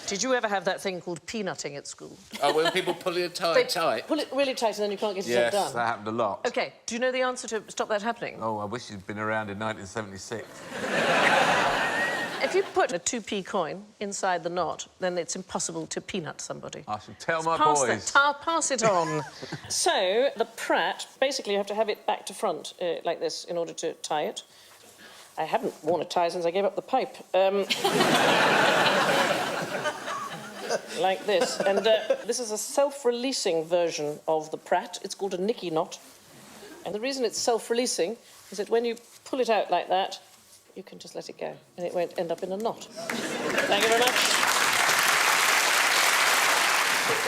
Did you ever have that thing called peanutting at school? Oh, when people pull it tight. Pull it really tight and then you can't get Yes, yourself done. that happened a lot. OK, do you know the answer to stop that happening? Oh, I wish you'd been around in 1976. If you put a 2p coin inside the knot, then it's impossible to peanut somebody. I shall tell my Pass boys. pass it on. So, the Pratt, basically you have to have it back to front, like this, in order to tie it. I haven't worn a tie since I gave up the pipe. Like this. And this is a self-releasing version of the Pratt. It's called a Nicky knot. And the reason it's self-releasing is that when you pull it out like that, you can just let it go, and it won't end up in a knot. Thank you very much.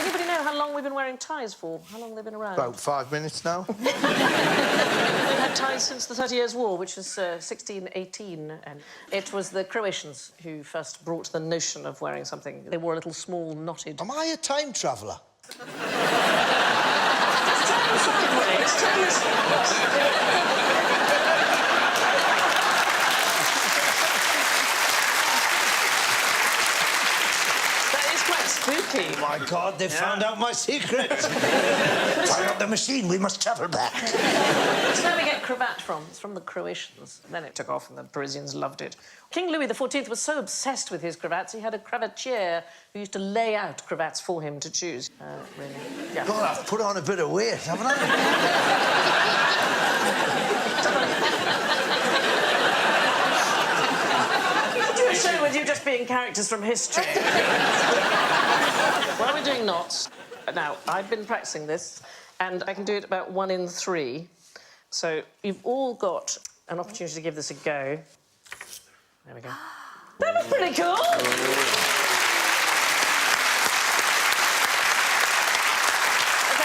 Anybody know how long we've been wearing ties for? How long they've been around? About 5 minutes now. We've had ties since the 30 Years' War, which is 1618, and it was the Croatians who first brought the notion of wearing something. They wore a little small knotted... Am I a time traveller? Spooky. Oh, my God, they found out my secret. Turn up the machine, we must travel back. It's where we get cravat from. It's from the Croatians. And then it took off and the Parisians loved it. King Louis XIV was so obsessed with his cravats, he had a cravatier who used to lay out cravats for him to choose. Really. Yeah. God, I've put on a bit of weight, haven't I? Do a show with you just being characters from history. While we're doing knots, now, I've been practicing this, and I can do it about 1 in 3. So you've all got an opportunity to give this a go. There we go. That was pretty cool! OK,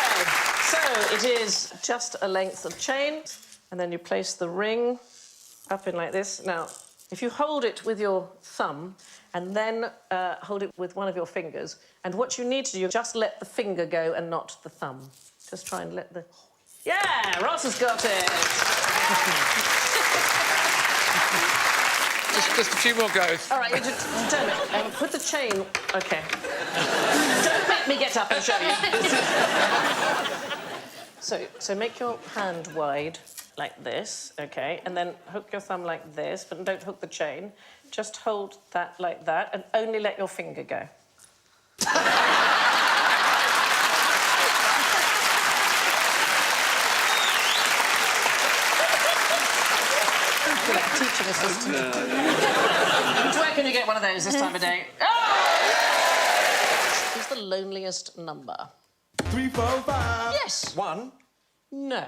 so it is just a length of chain, and then you place the ring up in like this. Now, if you hold it with your thumb and then hold it with one of your fingers, and what you need to do is just let the finger go and not the thumb. Just try and let the... Yeah, Ross has got it! Just a few more goes. All right, you just turn it and put the chain... OK. Don't make me get up and show you. So make your hand wide like this, OK, and then hook your thumb like this, but don't hook the chain. Just hold that like that and only let your finger go. Teaching assistant. Where can you get one of those this time of day? Oh! Who's the loneliest number? 3, 4, 5. Yes. 1. No.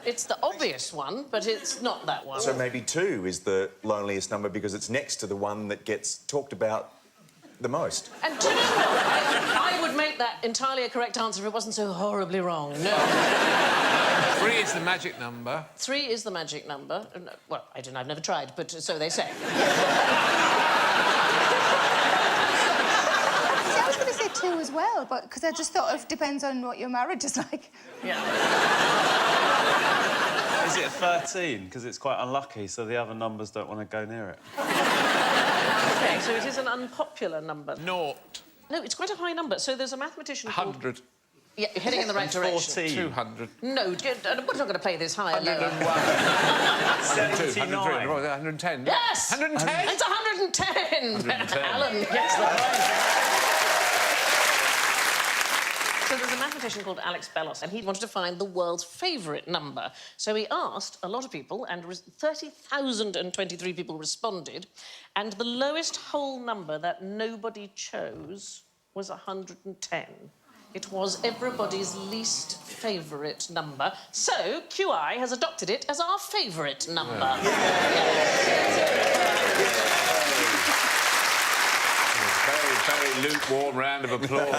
It's the obvious one, but it's not that one. So maybe 2 is the loneliest number because it's next to the one that gets talked about the most. And do you know what? I would make that entirely a correct answer if it wasn't so horribly wrong. No. 3 is the magic number. 3 is the magic number. Well, I don't know, I've never tried, but so they say. See, I was going to say 2 as well, but because I just thought it depends on what your marriage is like. Yeah. Is it 13? Because it's quite unlucky, so the other numbers don't want to go near it. OK, so it is an unpopular number. 0. No, it's quite a high number. So there's a mathematician 100. called... Yeah, you're heading in the right direction. 14. 200. No, we're not going to play this high or lower. 101. 110. Yes! 110? It's 110! 110. Alan gets the point. So there's a mathematician called Alex Bellos, and he wanted to find the world's favourite number. So he asked a lot of people, and 30,023 people responded, and the lowest whole number that nobody chose was 110. It was everybody's least favourite number. So QI has adopted it as our favourite number. Very lukewarm round of applause.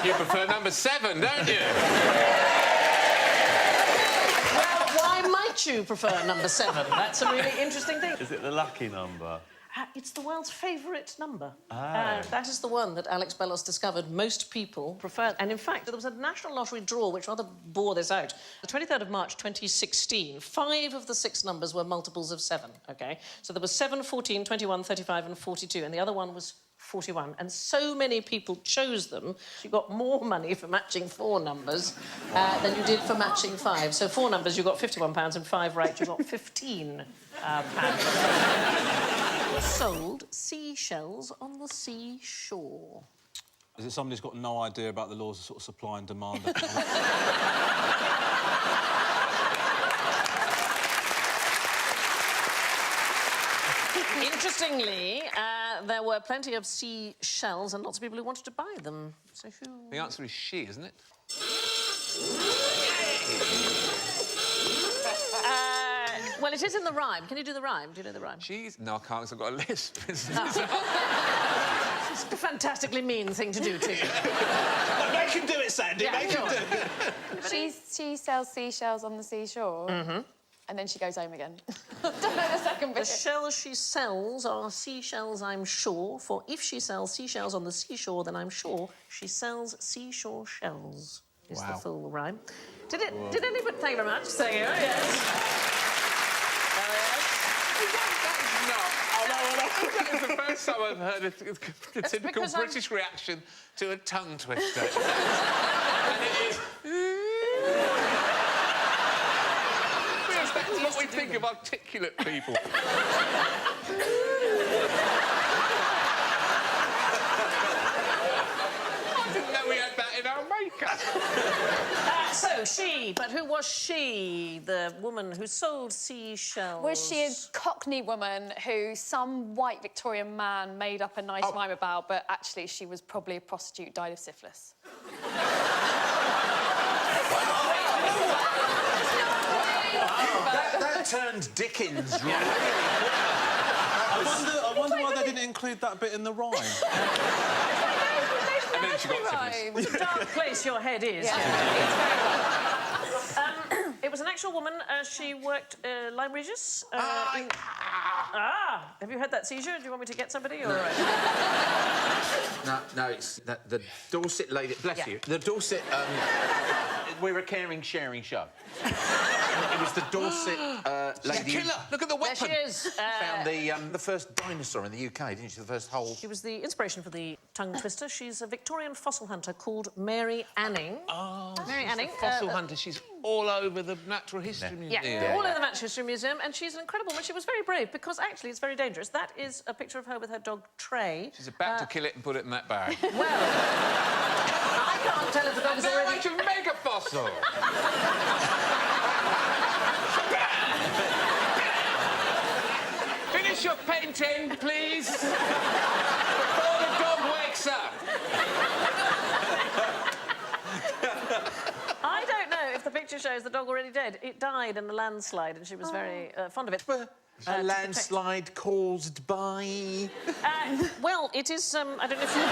You prefer number 7, don't you? Well, why might you prefer number 7? That's a really interesting thing. Is it the lucky number? It's the world's favourite number. Ah. That is the one that Alex Bellos discovered most people prefer. And in fact, there was a national lottery draw which rather bore this out. The 23rd of March 2016, 5 of the 6 numbers were multiples of 7, OK? So there was 7, 14, 21, 35 and 42, and the other one was 41. And so many people chose them, you got more money for matching 4 numbers than you did for matching 5. So 4 numbers, you got £51, and 5 right, you got £15. Sold seashells on the seashore. Is it somebody who's got no idea about the laws of sort of supply and demand? Interestingly, there were plenty of seashells and lots of people who wanted to buy them. So who... The answer is she, isn't it? Well, it is in the rhyme. Can you do the rhyme? Do you know the rhyme? She's... No, I can't, because I've got a lisp. It's a fantastically mean thing to do to you. Make him do it, Sandy. Make him do it. She sells seashells on the seashore. Mm-hmm. And then she goes home again. Don't know the second bit. The shells she sells are seashells, I'm sure. For if she sells seashells on the seashore, then I'm sure she sells seashore shells. Is the full rhyme. Did anybody... Thank you very much. Thank you, yes. That is the first time I've heard a typical British reaction to a tongue twister. And it is... That's what we think of articulate people. I didn't know we had that in our makeup. So she, but who was she? The woman who sold seashells? Was she a Cockney woman who some white Victorian man made up a nice rhyme about, but actually she was probably a prostitute who died of syphilis? That turned Dickens, right? I wonder why they didn't include that bit in the rhyme. And then she got syphilis. It's a dark place your head is. It was an actual woman. She worked Lyme Regis. Have you had that seizure? Do you want me to get somebody? Or... No, it's the Dorset lady. Bless you. The Dorset. We're a caring, sharing show. It was the Dorset lady. Killer! Look at the weapon. There she is. Found the first dinosaur in the UK, didn't she? The first whole. She was the inspiration for the tongue twister. She's a Victorian fossil hunter called Mary Anning. Oh, Mary Anning. Fossil hunter. She's all over the Natural History Museum. Yeah, all over the Natural History Museum, and she's an incredible woman. She was very brave because actually it's very dangerous. That is a picture of her with her dog Trey. She's about to kill it and put it in that bag. Well, I can't tell if the dog's already... It's a mega fossil. Finish your painting, please, before the dog wakes up. I don't know if the picture shows the dog already dead. It died in the landslide, and she was very fond of it. A landslide caused by... Well, it is, I don't know if you...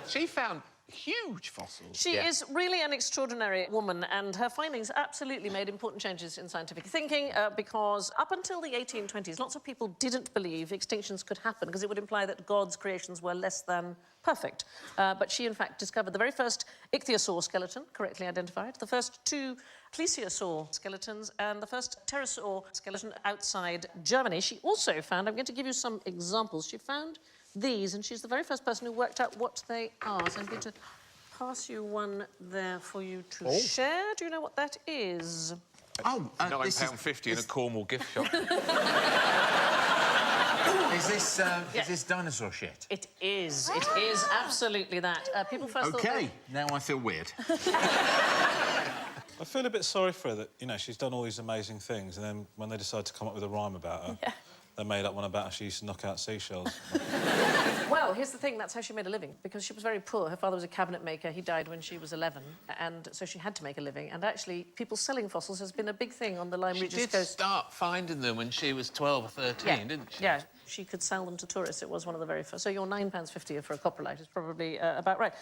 She found huge fossils. She is really an extraordinary woman, and her findings absolutely made important changes in scientific thinking because up until the 1820s, lots of people didn't believe extinctions could happen because it would imply that God's creations were less than perfect. But she, in fact, discovered the very first ichthyosaur skeleton, correctly identified, the first 2 plesiosaur skeletons, and the first pterosaur skeleton outside Germany. She also found, I'm going to give you some examples, she found these, and she's the very first person who worked out what they are. So I'm going to pass you one there for you to share. Do you know what that is? Oh, £9.50 in a Cornwall gift shop. Is this dinosaur shit? It is. It is absolutely that. People first thought... OK, now I feel weird. I feel a bit sorry for her that, you know, she's done all these amazing things, and then when they decide to come up with a rhyme about her, they made up one about how she used to knock out seashells. Well, here's the thing, that's how she made a living, because she was very poor. Her father was a cabinet maker. He died when she was 11, and so she had to make a living. And actually, people selling fossils has been a big thing on the Lyme Regis Coast. She did start finding them when she was 12 or 13, didn't she? Yeah, she could sell them to tourists. It was one of the very first. So your £9.50 for a coprolite is probably about right.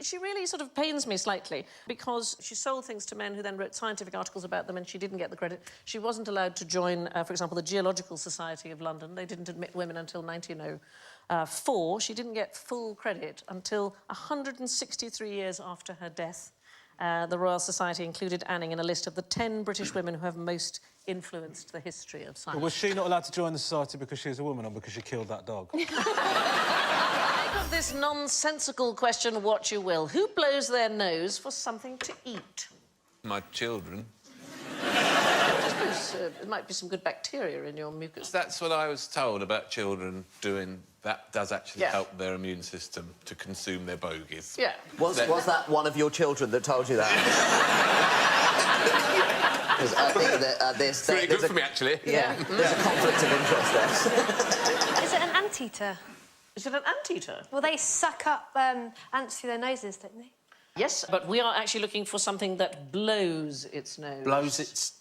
She really sort of pains me slightly, because she sold things to men who then wrote scientific articles about them, and she didn't get the credit. She wasn't allowed to join, for example, the Geological Society of London. They didn't admit women until 1904. She didn't get full credit until 163 years after her death. The Royal Society included Anning in a list of the 10 British women who have most influenced the history of science. But was she not allowed to join the society because she was a woman or because she killed that dog? Make of this nonsensical question what you will. Who blows their nose for something to eat? My children. I suppose there might be some good bacteria in your mucus. That's what I was told about children doing. That does actually help their immune system to consume their bogies. Yeah. Was that one of your children that told you that? I think that it's pretty good for me, actually. Yeah, there's a conflict of interest there. Is it an anteater? Is it an anteater? Well, they suck up ants through their noses, don't they? Yes, but we are actually looking for something that blows its nose. Blows its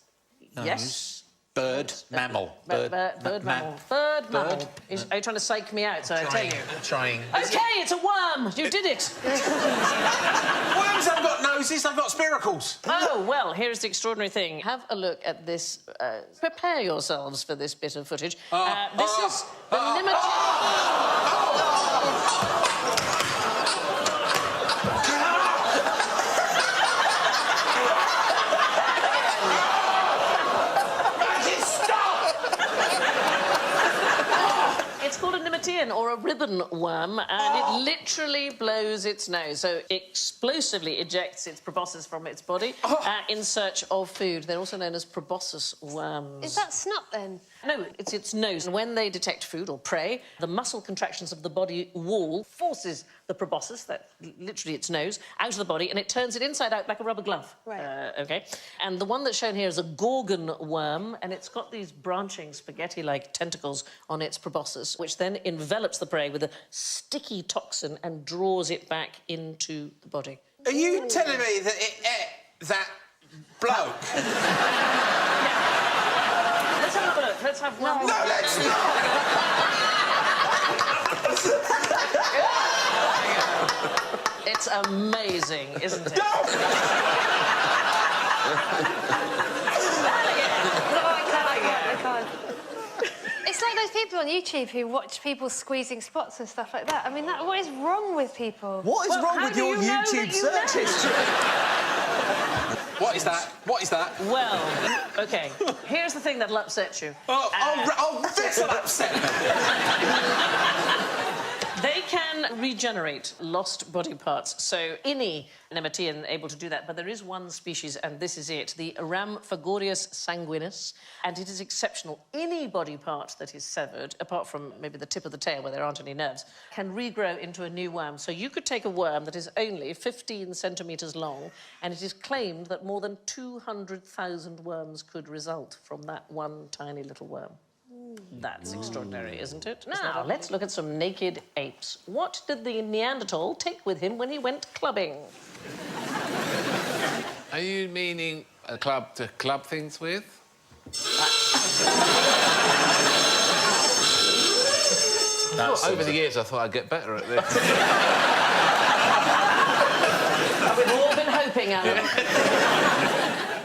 nose? Yes. Bird, mammal. Bird mammal. Bird mammal. Are you trying to psych me out, so I tell you? Trying. OK, it's a worm! You did it! Worms haven't got noses, they've got spiracles. Oh, well, here's the extraordinary thing. Have a look at this. Prepare yourselves for this bit of footage. This is the or a ribbon worm, and it literally blows its nose. So it explosively ejects its proboscis from its body in search of food. They're also known as proboscis worms. Is that snot, then? No, it's its nose. And when they detect food or prey, the muscle contractions of the body wall forces the proboscis, that literally its nose, out of the body, and it turns it inside out like a rubber glove. Right. OK? And the one that's shown here is a gorgon worm, and it's got these branching spaghetti-like tentacles on its proboscis, which then envelops the prey with a sticky toxin and draws it back into the body. Are you telling me that it ate that bloke? Let's have a look. Let's have one. No, let's not! It's amazing, isn't it? No! It's like those people on YouTube who watch people squeezing spots and stuff like that. I mean, what is wrong with people? What is wrong with your YouTube search history? What is that? What is that? Well, OK, here's the thing that'll upset you. This'll upset me! They can regenerate lost body parts, so any nemertean able to do that, but there is one species, and this is it, the Rhamphogorius sanguinus, and it is exceptional. Any body part that is severed, apart from maybe the tip of the tail where there aren't any nerves, can regrow into a new worm. So you could take a worm that is only 15 centimetres long, and it is claimed that more than 200,000 worms could result from that one tiny little worm. That's extraordinary, isn't it? Now, let's look at some naked apes. What did the Neanderthal take with him when he went clubbing? Are you meaning A club to club things with? Over the years, I thought I'd get better at this. We've all been hoping, Alan.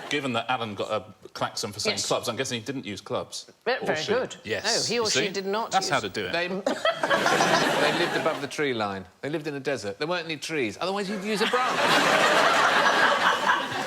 Given that Alan got a Clarkson for saying clubs, I'm guessing he didn't use clubs. Very good. Yes. No, he or she did not That's use... how to do it. They lived above the tree line. They lived in a desert. There weren't any trees. Otherwise, you'd use a branch.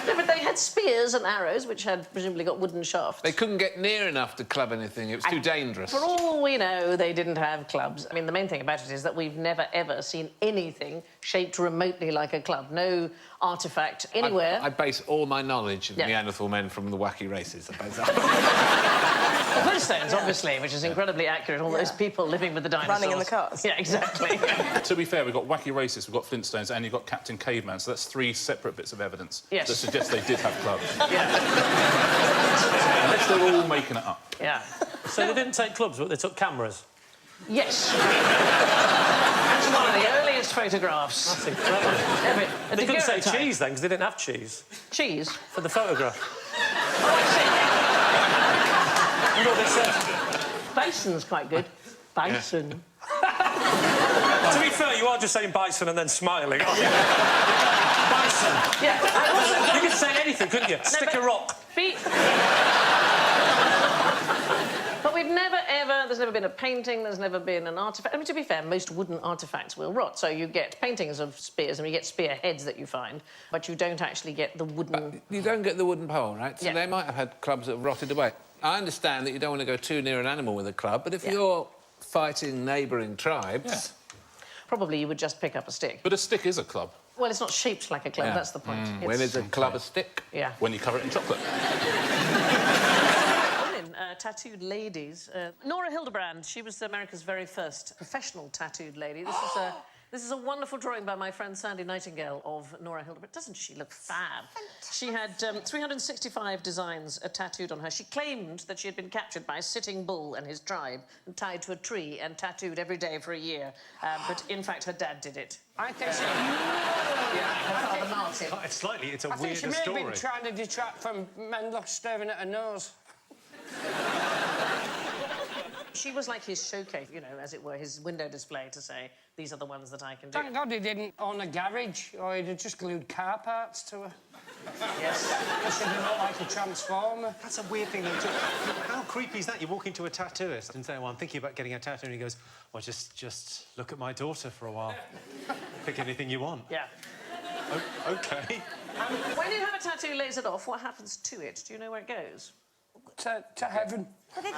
No, but they had spears and arrows, which had presumably got wooden shafts. They couldn't get near enough to club anything. It was too dangerous. For all we know, they didn't have clubs. I mean, the main thing about it is that we've never, ever seen anything shaped remotely like a club. No artefact anywhere. I base all my knowledge of Neanderthal men from the wacky races. I base that. The Flintstones, obviously, which is incredibly accurate. All those people living with the dinosaurs. Running in the cars. Yeah, exactly. To be fair, we've got wacky racists, we've got Flintstones, and you've got Captain Caveman, so that's 3 separate bits of evidence that suggest they did have clubs. Unless they're all making it up. Yeah. So they didn't take clubs, but they took cameras? Yes. That's one of the earliest photographs. That's incredible. They couldn't say cheese then, because they didn't have cheese. Cheese? For the photograph. Oh, I see. You know what they said? Bison's quite good. Bison. To be fair, you are just saying bison and then smiling, aren't you? Bison. Yeah. You could say anything, couldn't you? Stick a rock. But we've never, ever... There's never been a painting, there's never been an artefact. I mean, to be fair, most wooden artefacts will rot. So you get paintings of spears and you get spear heads that you find, but you don't actually get the wooden... You don't get the wooden pole, right? So they might have had clubs that have rotted away. I understand that you don't want to go too near an animal with a club, but if you're fighting neighbouring tribes... Probably you would just pick up a stick. But a stick is a club. Well, it's not shaped like a club, that's the point. When is a club a stick? Yeah. When you cover it in chocolate. Women, tattooed ladies. Nora Hildebrand, she was America's very first professional tattooed lady. This is a wonderful drawing by my friend Sandi Nightingale of Nora Hildebrand. Doesn't she look fab? She had 365 designs tattooed on her. She claimed that she had been captured by a sitting bull and his tribe and tied to a tree and tattooed every day for a year. But in fact, her dad did it. I think she... Her father Martin. It's slightly, it's a I think weirder she may story. have been trying to detract from men staring at her nose. She was like his showcase, you know, as it were, his window display to say, these are the ones that I can do. Thank God he didn't own a garage, or he'd have just glued car parts to her. Yes. She didn't look like a transformer. That's a weird thing, though. How creepy is that? You walk into a tattooist and say, well, I'm thinking about getting a tattoo, and he goes, well, just look at my daughter for a while. Pick anything you want. Yeah. OK. When you have a tattoo lasered off, what happens to it? Do you know where it goes? To heaven. They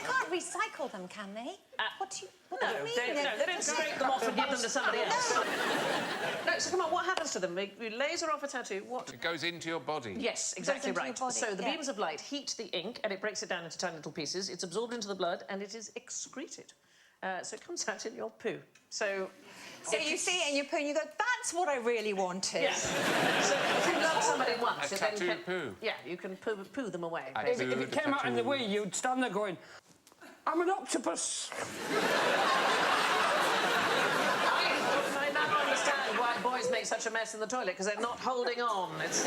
can't recycle them, can they? What do you mean? They don't scrape them off and give them to somebody else. No, so come on, what happens to them? You laser off a tattoo, what? It goes into your body. Yes, exactly into your right. body, So the beams of light heat the ink and it breaks it down into tiny little pieces. It's absorbed into the blood and it is excreted. So it comes out in your poo. So you see it in your poo and you go, that's what I really wanted. Yes. So if you love somebody once... A tattoo poo. Yeah, you can poo them away. If it came out in the wee, you'd stand there going, I'm an octopus. I now understand why boys make such a mess in the toilet, because they're not holding on. It's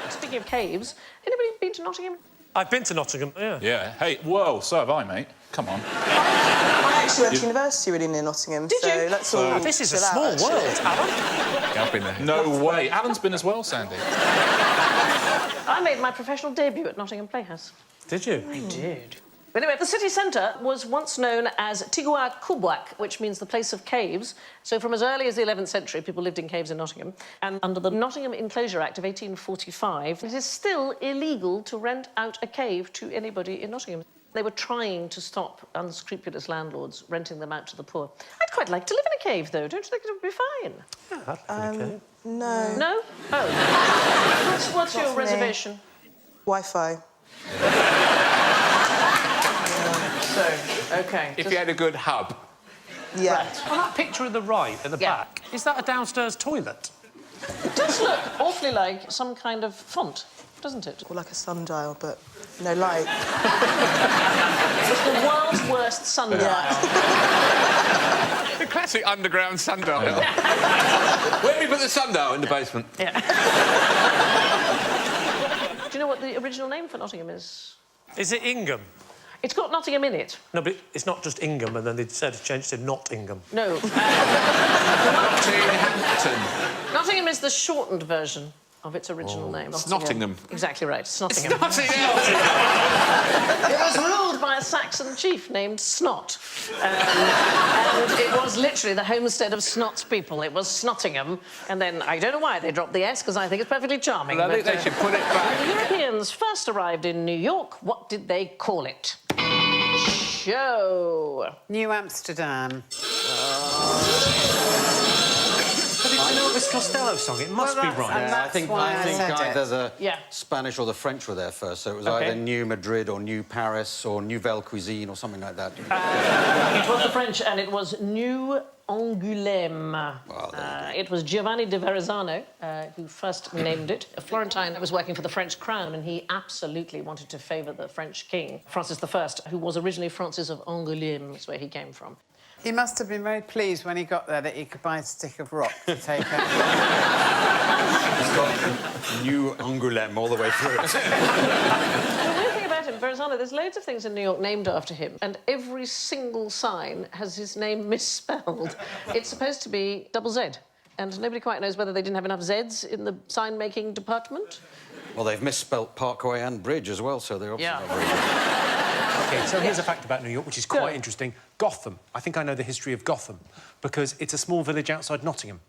Speaking of caves, anybody been to Nottingham? I've been to Nottingham, yeah. Yeah. Hey, whoa, so have I, mate. Come on. I actually went to university really near Nottingham, Did you? Let's all This is a chill out, small actually. world, Alan. I've been there. No way. Alan's been as well, Sandy. I made my professional debut at Nottingham Playhouse. Did you? I did. But anyway, the city centre was once known as Tigua Kubwak, which means the place of caves. So from as early as the 11th century, people lived in caves in Nottingham. And under the Nottingham Enclosure Act of 1845, it is still illegal to rent out a cave to anybody in Nottingham. They were trying to stop unscrupulous landlords renting them out to the poor. I'd quite like to live in a cave, though. Don't you think it would be fine? Yeah, I'd live in a cave. No. No? Oh. What's your reservation? Wi-Fi. So, OK. If you had a good hub. Yeah. Right. On that picture at the right, at the back, is that a downstairs toilet? It does look awfully like some kind of font, doesn't it? Or like a sundial, but no light. It's the world's worst sundial. The classic underground sundial. Where do we put the sundial? In the basement. Yeah. what the original name for Nottingham is? Is it Ingham? It's got Nottingham in it. No, but it's not just Ingham, and then they decided to change it to Nottingham. No. Hampton. Nottingham is the shortened version of its original name. It's Nottingham. Exactly right. It's Nottingham. It's Nottingham. It was ruled by a Saxon chief named Snot. And it was literally the homestead of Snot's people. It was Snottingham. And then, I don't know why they dropped the S, because I think it's perfectly charming. Well, I think they should put it back. When the Europeans first arrived in New York, what did they call it? Show. New Amsterdam. But it's an Elvis Costello song. It must be right. Yeah, I think either the Spanish or the French were there first, so it was either New Madrid or New Paris or Nouvelle Cuisine or something like that. It was the French, and it was New Angoulême. It was Giovanni de Verrazzano who first named it. A Florentine that was working for the French crown, and he absolutely wanted to favour the French king, Francis I, who was originally Francis of Angoulême, is where he came from. He must have been very pleased when he got there that he could buy a stick of rock to take out. It's got New Angoulême all the way through it. The weird thing about him, Verrazzano, there's loads of things in New York named after him, and every single sign has his name misspelled. It's supposed to be double Z, and nobody quite knows whether they didn't have enough Zs in the sign-making department. Well, they've misspelt Parkway and Bridge as well, so they're obviously not very good. OK, so here's a fact about New York, which is quite interesting. Gotham. I think I know the history of Gotham, because it's a small village outside Nottingham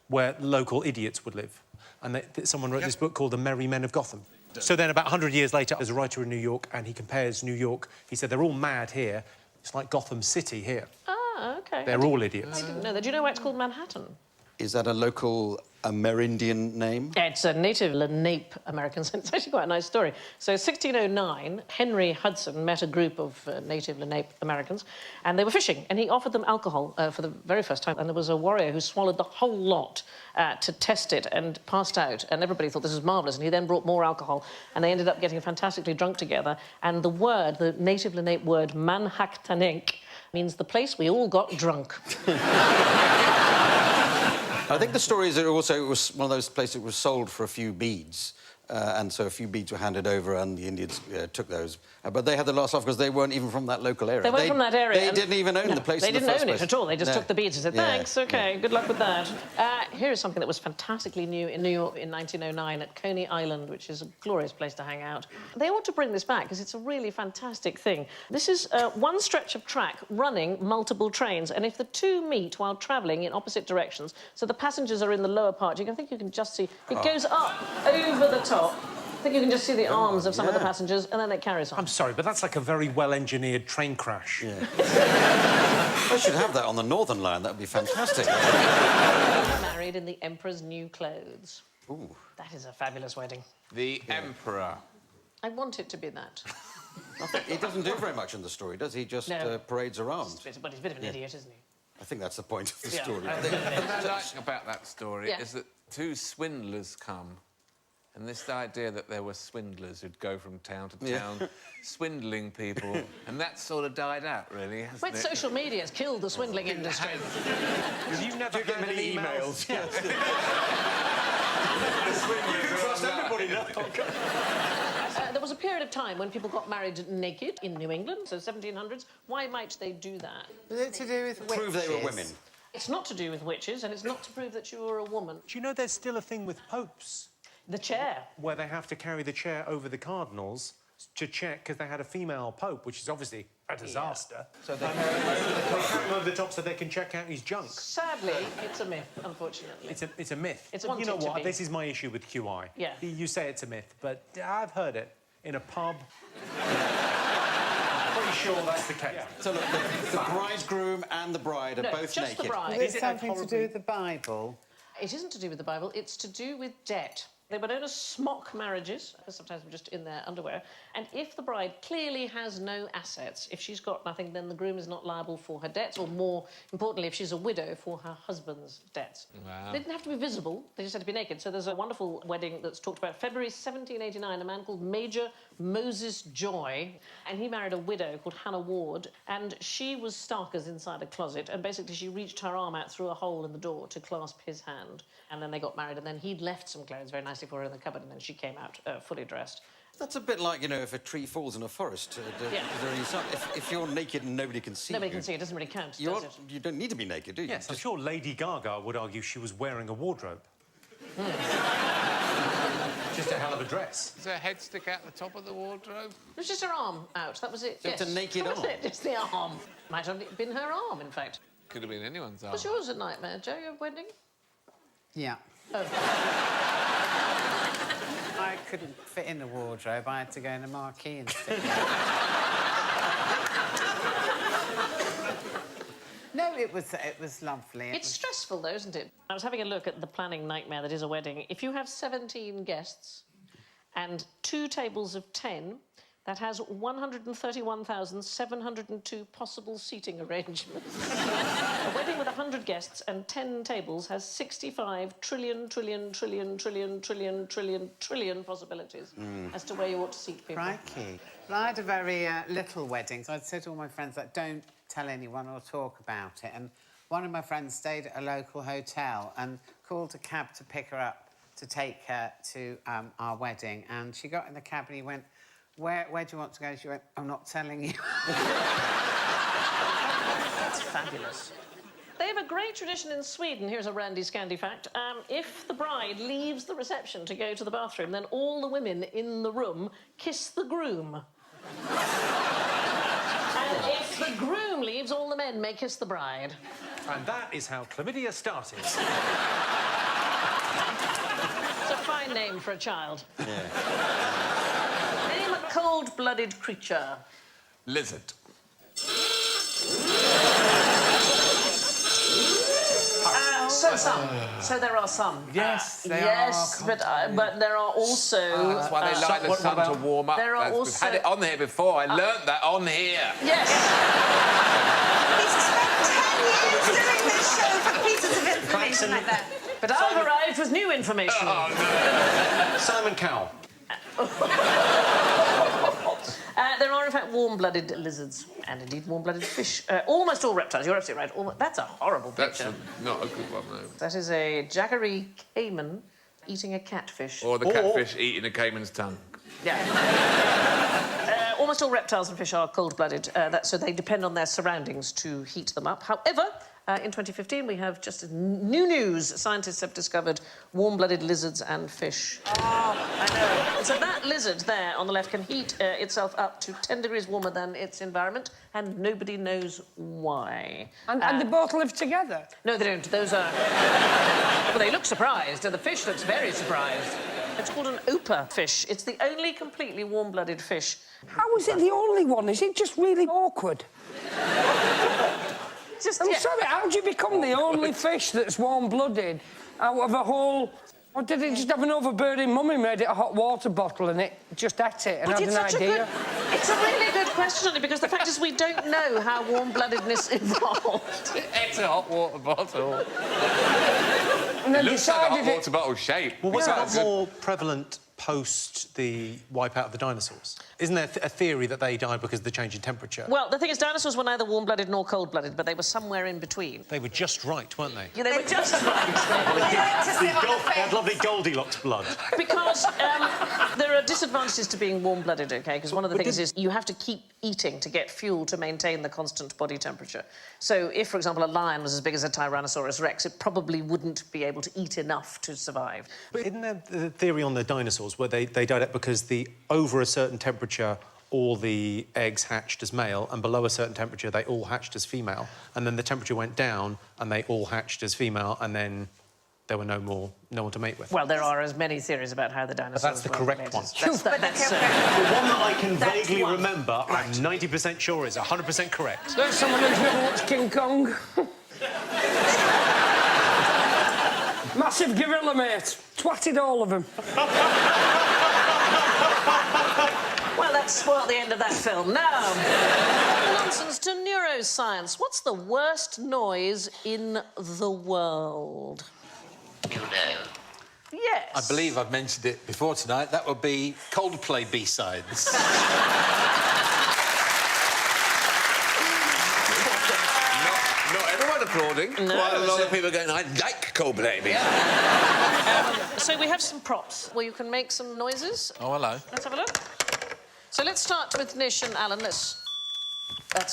where local idiots would live. And someone wrote this book called The Merry Men of Gotham. So then about 100 years later, there's a writer in New York, and he compares New York. He said, they're all mad here. It's like Gotham City here. Ah, OK. They're all idiots. I didn't know that. Do you know why it's called Manhattan? Is that a local Amerindian name? Yeah, it's a native Lenape American. It's actually quite a nice story. So, 1609, Henry Hudson met a group of native Lenape Americans, and they were fishing, and he offered them alcohol for the very first time. And there was a warrior who swallowed the whole lot to test it and passed out, and everybody thought this was marvellous, and he then brought more alcohol, and they ended up getting fantastically drunk together. And the native Lenape word, Manhaktanenk, means the place we all got drunk. I think the story is that also it was one of those places that was sold for a few beads. And so a few beads were handed over and the Indians took those. But they had the last off because they weren't even from that local area. They weren't from that area. They didn't even own the place in the first place. They didn't own it at all. They just took the beads and said, thanks, OK, good luck with that. Here is something that was fantastically new in New York in 1909 at Coney Island, which is a glorious place to hang out. They ought to bring this back because it's a really fantastic thing. This is one stretch of track running multiple trains, and if the two meet while travelling in opposite directions, so the passengers are in the lower part, I think you can just see it goes up over the top. I think you can just see the arms of some of the passengers, and then it carries on. I'm sorry, but that's like a very well-engineered train crash. Yeah. I should have that on the Northern Line. That would be fantastic. Married in the Emperor's new clothes. Ooh. That is a fabulous wedding. The Emperor. I want it to be that. He doesn't do very much in the story, does he? Just parades around. But he's a bit of an idiot, isn't he? I think that's the point of the story. What I like about that story is that two swindlers come. And this idea that there were swindlers who'd go from town to town, swindling people, and that sort of died out, really, hasn't When it? social media has killed the swindling industry. You never get many emails. You can trust everybody now. There was a period of time when people got married naked in New England, so 1700s. Why might they do that? Was it to do with witches? Prove they were women. It's not to do with witches, and it's not to prove that you were a woman. Do you know there's still a thing with popes? The chair. Where they have to carry the chair over the cardinals to check, because they had a female pope, which is obviously a disaster. So they carry him over the top so they can check out his junk. Sadly, it's a myth, unfortunately. It's a myth. It's you know wanted to what? be. This is my issue with QI. Yeah. You say it's a myth, but I've heard it in a pub. Pretty sure that's the case. So look, the bridegroom and the bride are both just naked. The bride. Is it something to do with the Bible? It isn't to do with the Bible, it's to do with debt. They were known as smock marriages, because sometimes they're just in their underwear. And if the bride clearly has no assets, if she's got nothing, then the groom is not liable for her debts, or more importantly, if she's a widow, for her husband's debts. Wow. They didn't have to be visible, they just had to be naked. So there's a wonderful wedding that's talked about. February 1789, a man called Major Moses Joy, and he married a widow called Hannah Ward, and she was starkers inside a closet, and basically she reached her arm out through a hole in the door to clasp his hand. And then they got married, and then he'd left some clothes very nicely nicely for her in the cupboard, and then she came out fully dressed. That's a bit like, you know, if a tree falls in a forest. Yeah. Is there any sign? If you're naked and nobody can see Nobody can see, it doesn't really count, does it? You don't need to be naked, do you? Yes, I'm sure Lady Gaga would argue she was wearing a wardrobe. Just a hell of a dress. Does her head stick out the top of the wardrobe? It was just her arm out, that was it. Just a naked that was arm? it, just the arm. Might have been her arm, in fact. Could have been anyone's arm. Was yours a nightmare, Joe, your wedding? Yeah. Oh. I couldn't fit in the wardrobe. I had to go in a marquee instead. No, it was lovely. It's stressful, though, isn't it? I was having a look at the planning nightmare that is a wedding. If you have 17 guests and 2 tables of 10, that has 131,702 possible seating arrangements. A wedding with 100 guests and 10 tables has 65 trillion possibilities as to where you ought to seat people. Crikey. Well, I had a very little wedding, so I'd said to all my friends, like, don't tell anyone or talk about it. And one of my friends stayed at a local hotel and called a cab to pick her up to take her to our wedding. And she got in the cab and he went, where do you want to go? She went, I'm not telling you. That's fabulous. They have a great tradition in Sweden. Here's a randy scandy fact. If the bride leaves the reception to go to the bathroom, then all the women in the room kiss the groom. And if the groom leaves, all the men may kiss the bride. And that is how chlamydia started. It's a fine name for a child. Yeah. Name a cold-blooded creature. Lizard. So there are some. Yes, yes, but there are also. That's why they like the sun to warm up. There are also. We've had it on here before. I learnt that on here. Yes. He's spent 10 years doing this show for pieces of information like that. But I've arrived with new information. Oh, no. Simon Cowell. There are, in fact, warm-blooded lizards and, indeed, warm-blooded fish. Almost all reptiles. You're absolutely right. That's a horrible picture. That's not a good one, though. That is a jackery caiman eating a catfish. Or the catfish eating a caiman's tongue. Yeah. Almost all reptiles and fish are cold-blooded, so they depend on their surroundings to heat them up. However, in 2015, we have just new news. Scientists have discovered warm-blooded lizards and fish. Oh, I know. So that lizard there on the left can heat itself up to 10 degrees warmer than its environment, and nobody knows why. And they both live together? No, they don't. Those are... Well, they look surprised, and the fish looks very surprised. It's called an opa fish. It's the only completely warm-blooded fish. How is it the only one? Is it just really awkward? I'm sorry, how do you become the only fish that's warm-blooded out of a whole... Or did it just have an overburning mummy made it a hot water bottle and it just ate it and had an idea? It's a really good question, Johnny, because the fact is we don't know how warm-bloodedness evolved. It's a hot water bottle. And then it looks like a hot decided water bottle shape. Well, was that more prevalent post the wipeout of the dinosaurs? Isn't there a theory that they died because of the change in temperature? Well, the thing is, dinosaurs were neither warm-blooded nor cold-blooded, but they were somewhere in between. They were just right, weren't they? Yeah, they were just right. They had lovely Goldilocks blood. Because there are disadvantages to being warm-blooded, OK? Because one of the things is you have to keep eating to get fuel to maintain the constant body temperature. So if, for example, a lion was as big as a Tyrannosaurus rex, it probably wouldn't be able to eat enough to survive. But isn't there the theory on the dinosaurs where they died out because over a certain temperature all the eggs hatched as male, and below a certain temperature they all hatched as female, and then the temperature went down and they all hatched as female, and then there were no one to mate with? Well, there are as many theories about how the dinosaurs But that's the correct one. That's the one that I can vaguely remember, I'm 90% sure is 100% correct. There's someone who's never watched King Kong. Massive gorilla, mate. Twatted all of them. Well, that spoiled the end of that film. Now, nonsense to neuroscience. What's the worst noise in the world? You know. Yes. I believe I've mentioned it before tonight. That would be Coldplay B-sides. Not everyone applauding. No, Quite a lot of people are going, I like cold baby. So we have some props where you can make some noises. Oh, hello. Let's have a look. So let's start with Nish and Alan. That's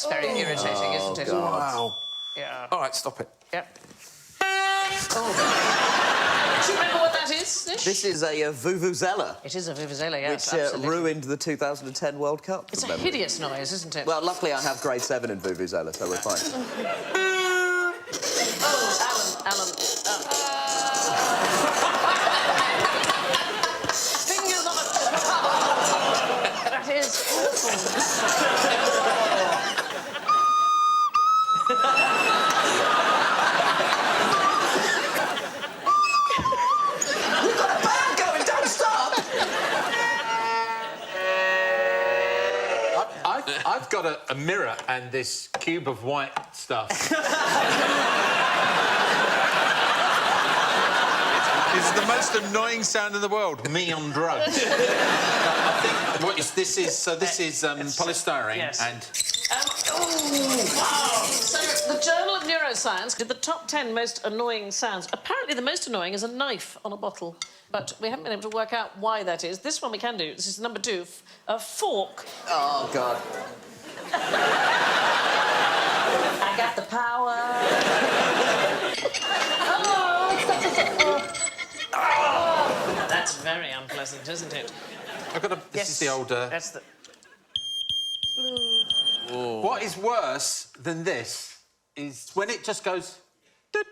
very irritating, isn't it? Wow. Yeah. All right, stop it. Yep. Oh. Do you remember what that is, Nish? This is a vuvuzela. It is a vuvuzela, yes, which absolutely. ruined the 2010 World Cup. It's from a memory. hideous noise, isn't it? Well, luckily I have grade 7 in vuvuzela, so we're fine. Oh, Alan. Fingers on it. That is awful. We've got a band going, don't stop! I've got a mirror and this cube of white stuff. It's the most annoying sound in the world. Me on drugs. I think this is polystyrene yes. and. Wow. So the Journal of Neuroscience did the top 10 most annoying sounds. Apparently, the most annoying is a knife on a bottle, but we haven't been able to work out why that is. This one we can do. This is number 2. A fork. Oh God. I got the power. That's very unpleasant, isn't it? I've got a. This is the older. That's the. What is worse than this is when it just goes. Doot.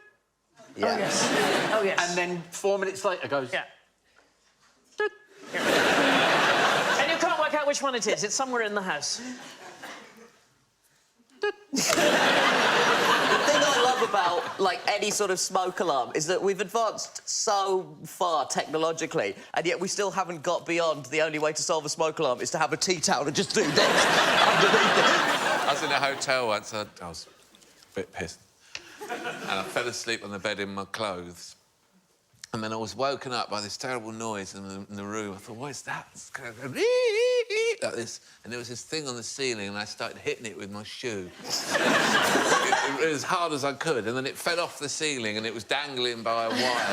Yeah. Oh yes. Oh yes. And then 4 minutes later goes. Yeah. And you can't work out which one it is. It's somewhere in the house. The thing I love about, like, any sort of smoke alarm is that we've advanced so far technologically, and yet we still haven't got beyond the only way to solve a smoke alarm is to have a tea towel and just do this underneath it. I was in a hotel once. I was a bit pissed. And I fell asleep on the bed in my clothes. And then I was woken up by this terrible noise in the room. I thought, what is that? It's kind of going like this. And there was this thing on the ceiling, and I started hitting it with my shoe. As hard as I could. And then it fell off the ceiling, and it was dangling by a wire.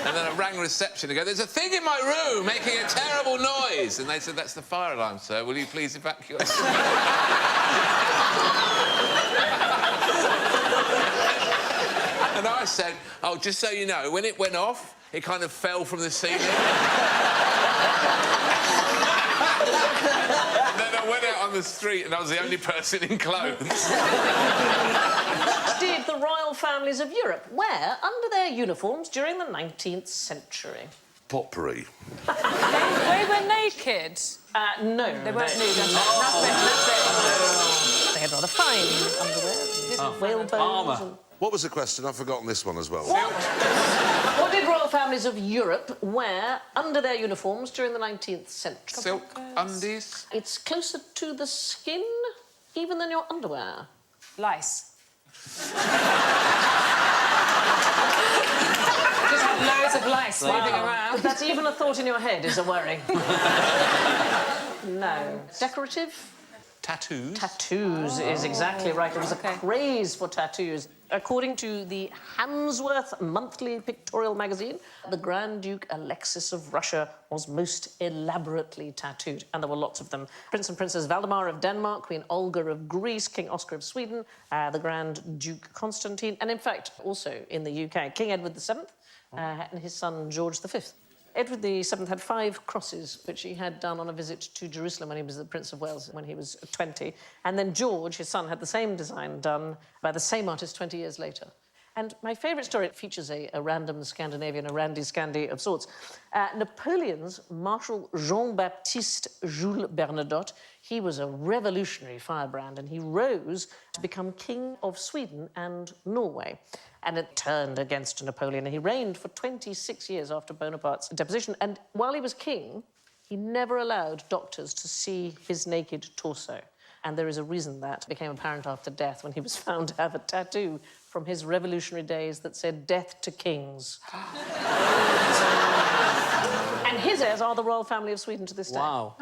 And then I rang reception and go, there's a thing in my room making a terrible noise. And they said, that's the fire alarm, sir. Will you please evacuate? And I said, oh, just so you know, when it went off, it kind of fell from the ceiling. And then I went out on the street and I was the only person in clothes. Did the royal families of Europe wear under their uniforms during the 19th century? Potpourri. They were naked. No. They weren't nude. They had rather fine underwear. Whalebones. What was the question? I've forgotten this one as well. What did royal families of Europe wear under their uniforms during the 19th century? Silk undies? It's closer to the skin even than your underwear. Lice. Just had loads of lice moving around. That's even a thought in your head is a worry. No. Decorative? Tattoos? Tattoos is exactly right. There was a craze for tattoos. According to the Hamsworth Monthly Pictorial Magazine, the Grand Duke Alexis of Russia was most elaborately tattooed, and there were lots of them. Prince and Princess Valdemar of Denmark, Queen Olga of Greece, King Oscar of Sweden, the Grand Duke Constantine, and in fact, also in the UK, King Edward VII and his son George V. Edward VII had 5 crosses, which he had done on a visit to Jerusalem when he was the Prince of Wales, when he was 20. And then George, his son, had the same design done by the same artist 20 years later. And my favourite story features a random Scandinavian, a randy Scandi of sorts. Napoleon's Marshal Jean-Baptiste Jules Bernadotte, he was a revolutionary firebrand, and he rose to become King of Sweden and Norway. And it turned against Napoleon, and he reigned for 26 years after Bonaparte's deposition. And while he was king, he never allowed doctors to see his naked torso. And there is a reason that became apparent after death, when he was found to have a tattoo from his revolutionary days that said, "Death to kings." And his heirs are the royal family of Sweden to this day. Wow.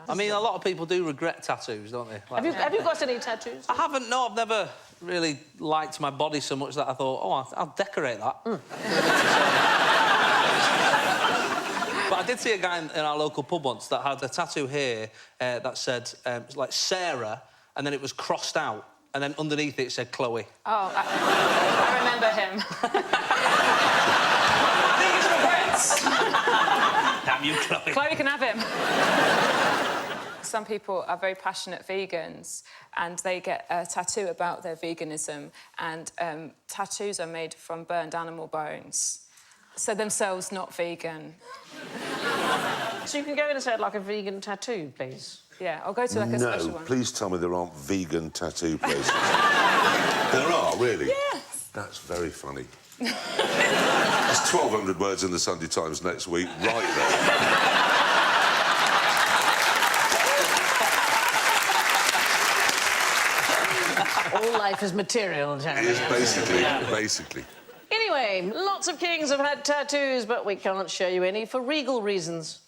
I mean, a lot of people do regret tattoos, don't they? Like, Have you got any tattoos? I haven't, no. I've never really liked my body so much that I thought, oh, I'll decorate that. But I did see a guy in our local pub once that had a tattoo here that said, like, Sarah, and then it was crossed out, and then underneath it said Chloe. Oh, I remember him. These regrets! Damn you, Chloe. Chloe can have him. Some people are very passionate vegans and they get a tattoo about their veganism, and tattoos are made from burned animal bones. So themselves not vegan. So you can go in and say, I'd like a vegan tattoo, please. Yeah, I'll go to like a special No, one. please tell me there aren't vegan tattoo places. There are, really? Yes. That's very funny. There's 1,200 words in the Sunday Times next week, right there. All life is material, Jeremy. It's basically. Anyway, lots of kings have had tattoos, but we can't show you any for regal reasons.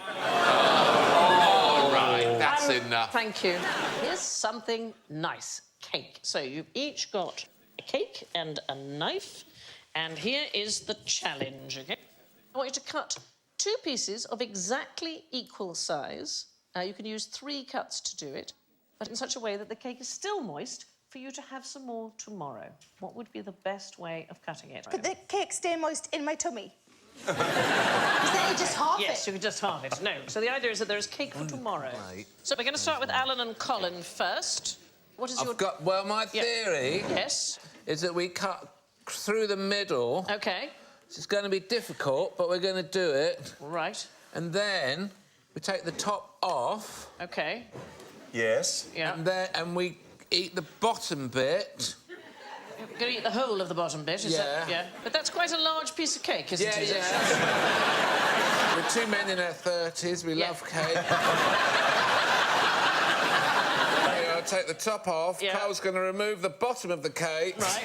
All right, that's enough. Thank you. Here's something nice. Cake. So you've each got a cake and a knife, and here is the challenge, OK? I want you to cut 2 pieces of exactly equal size. You can use 3 cuts to do it, but in such a way that the cake is still moist for you to have some more tomorrow. What would be the best way of cutting it? Could the cake stay moist in my tummy? Is that just half it? Yes, you could just halve it. No. So the idea is that there is cake for tomorrow. Right. So we're going to start with Alan and Colin first. What is your... Well, my theory... Yes? ...is that we cut through the middle. OK. It's going to be difficult, but we're going to do it. Right. And then we take the top off. OK. Yes. Yeah. And we eat the bottom bit. You're going to eat the whole of the bottom bit, is that? Yeah. But that's quite a large piece of cake, isn't it? Yeah. We're 2 men in our 30s. We love cake. I'll take the top off. Yeah. Carl's going to remove the bottom of the cake. Right.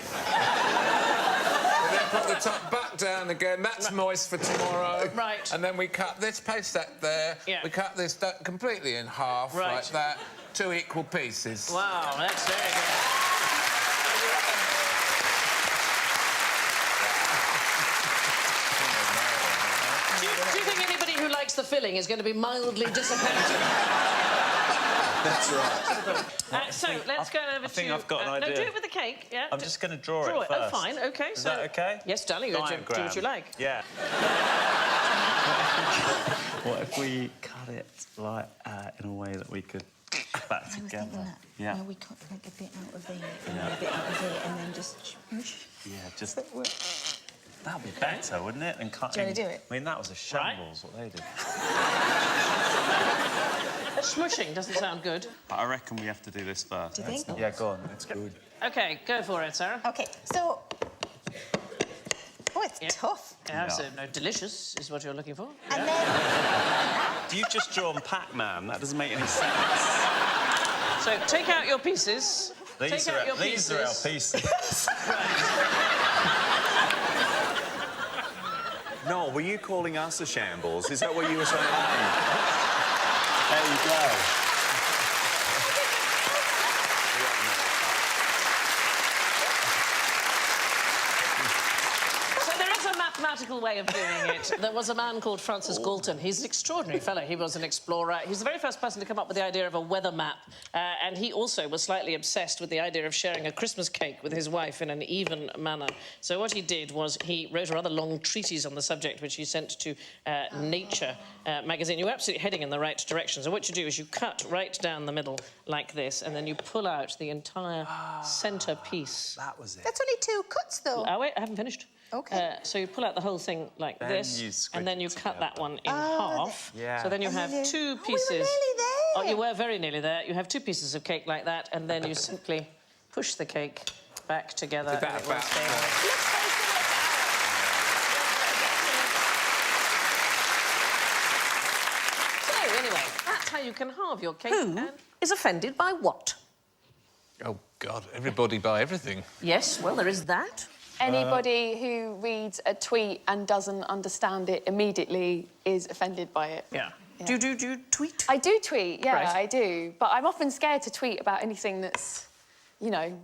And then put the top back down again. That's moist for tomorrow. Right. And then we cut this paste that there. Yeah. We cut this completely in half, Right. like that. 2 equal pieces. Wow, that's very good. Do you think anybody who likes the filling is going to be mildly disappointed? That's right. So let's go over to... I think I've got an idea. No, do it with the cake, yeah. I'm just going to draw it Oh, first. fine, OK. Is that OK? Yes, darling, you do what you like. Yeah. What if we cut it, like, in a way that we could back together? Yeah. No, we cut like a bit out of there and then a bit out of there and then just... Yeah, just... That'd be better, wouldn't it, than cutting... Do you want to do it? I mean, that was a shambles, what they did. Smushing doesn't sound good. But I reckon we have to do this first. Do you think? Yeah, go on. It's good. OK, go for it, Sarah. OK, so... Oh, it's tough. Yeah, so no, delicious is what you're looking for. And then... You've just drawn Pac-Man. That doesn't make any sense. So take out your pieces. These are our pieces. No, were you calling us a shambles? Is that what you were saying? There you go. Mathematical way of doing it. There was a man called Francis Galton. He's an extraordinary fellow. He was an explorer. He's the very first person to come up with the idea of a weather map. And he also was slightly obsessed with the idea of sharing a Christmas cake with his wife in an even manner. So what he did was he wrote a rather long treatise on the subject, which he sent to Nature magazine. You're absolutely heading in the right direction. So what you do is you cut right down the middle like this, and then you pull out the entire centre piece. That was it. That's only 2 cuts, though. Oh, wait, I haven't finished. OK. So you pull out the whole thing like Then this, and then you cut that one in half. Yeah. So then you have 2 pieces. We were nearly there. Oh, you were very nearly there. You have 2 pieces of cake like that, and then you simply push the cake back together. Did that and it will about stay right? So anyway, that's how you can halve your cake. Who is offended by what? Oh, God, everybody buy everything. Yes, well, there is that. Anybody who reads a tweet and doesn't understand it immediately is offended by it. Yeah. Do you tweet? I do tweet, yeah, Right. I do. But I'm often scared to tweet about anything that's, you know,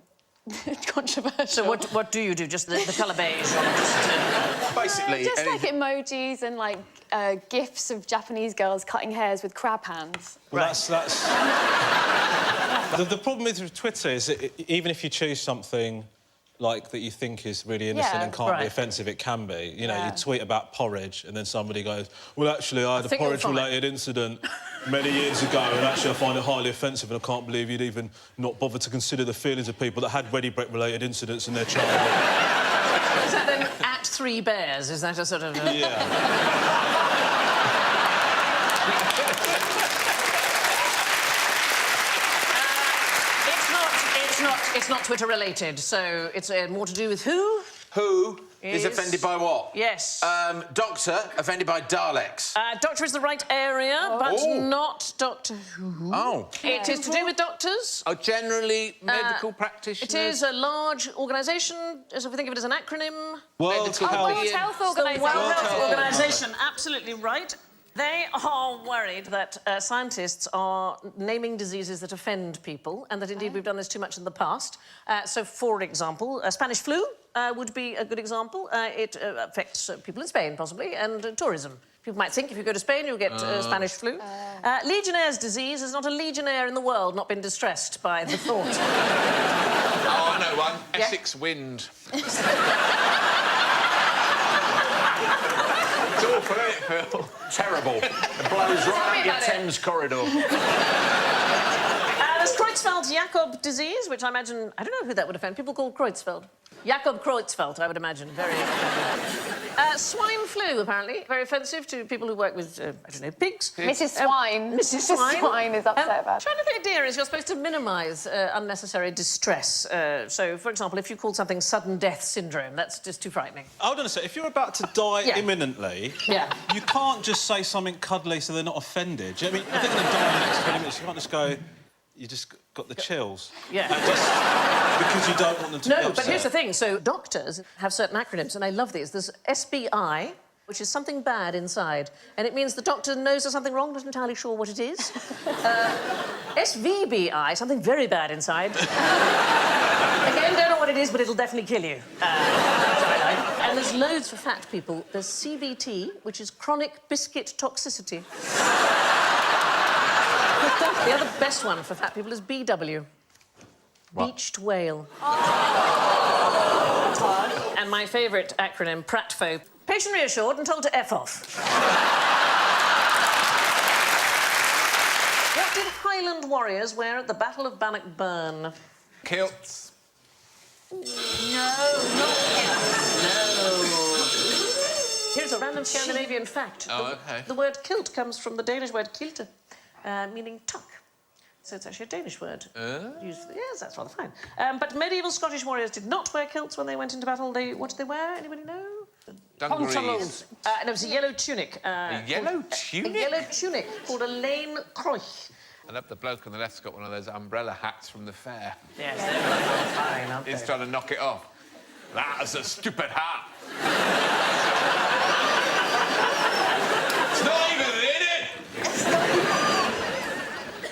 controversial. So what do you do? Just the colour beige? Or just, Basically... just like emojis and, like, GIFs of Japanese girls cutting hairs with crab hands. Well, that's... the problem with Twitter is that even if you choose something like that you think is really innocent and can't be offensive, it can be. You know, you tweet about porridge and then somebody goes, well, actually, I had a porridge-related incident many years ago and actually I find it highly offensive and I can't believe you'd even not bother to consider the feelings of people that had ready break-related incidents in their childhood. Is that then at 3 bears? Is that a sort of... Yeah. It's not Twitter related, so it's more to do with who? Who is offended by what? Yes. Doctor offended by Daleks. Doctor is the right area, but not Doctor Who. Oh. It is to do with doctors. Oh, generally medical practitioners? It is a large organisation, as if we think of it as an acronym. World Health Organisation. World Health Organisation, absolutely right. They are worried that scientists are naming diseases that offend people, and that indeed we've done this too much in the past. So, for example, Spanish flu would be a good example. It affects people in Spain, possibly, and tourism. People might think if you go to Spain, you'll get Spanish flu. Legionnaire's disease is not a legionnaire in the world not been distressed by the thought. Oh, I know one. Essex wind. It's awful, isn't it, Phil? Terrible. It blows right up your Thames corridor. There's Creutzfeldt-Jakob disease, which I imagine... I don't know who that would offend. People call Creutzfeldt. Jakob Creutzfeldt, I would imagine. Very... swine flu, apparently. Very offensive to people who work with, I don't know, pigs. Mrs. Swine. Mrs. Swine. Swine is upset about it. Trying to the idea is you're supposed to minimise unnecessary distress. So, for example, if you called something sudden death syndrome, that's just too frightening. Hold on a sec. If you're about to die imminently, you can't just say something cuddly so they're not offended. Do you know what I mean? If they're going to die in the next 20 minutes, you can't just go... You just got the chills. Yeah. Because you don't want them to be upset. But here's the thing. So doctors have certain acronyms, and I love these. There's SBI, which is something bad inside, and it means the doctor knows there's something wrong, not entirely sure what it is. SVBI, something very bad inside. Again, don't know what it is, but it'll definitely kill you. And there's loads for fat people. There's CBT, which is chronic biscuit toxicity. The other best one for fat people is BW. Beached whale. Oh. And my favourite acronym, PRATFO. Patient reassured and told to F off. What did Highland warriors wear at the Battle of Bannockburn? Kilts. No, not kilts. No. Here's a random Scandinavian fact. Oh, OK. The word kilt comes from the Danish word kilte, meaning tuck. So it's actually a Danish word. Used for yes, that's rather fine. But medieval Scottish warriors did not wear kilts when they went into battle. What did they wear? Anybody know? Dungarees. No, it was a yellow tunic. A yellow tunic? A yellow tunic called a lane croich. I love the bloke on the left's got one of those umbrella hats from the fair. Yes, they're fine, aren't they? He's trying to knock it off. That's a stupid hat. It's not even in it!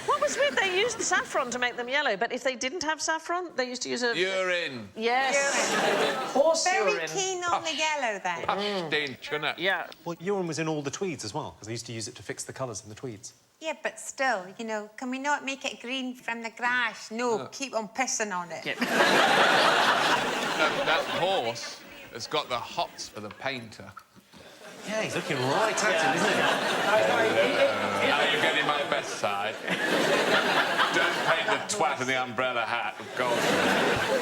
What was weird, they used saffron to make them yellow, but if they didn't have saffron, they used to use a... Urine. Yes. Horse Very urine. keen on the yellow, then. Yeah. Well, urine was in all the tweeds as well, because they used to use it to fix the colours in the tweeds. Yeah, but still, you know, can we not make it green from the grass? No, keep on pissing on it. That horse has got the hots for the painter. Yeah, he's looking right at him, isn't he? Now you're getting my best side. Don't paint the twat in the umbrella hat with gold.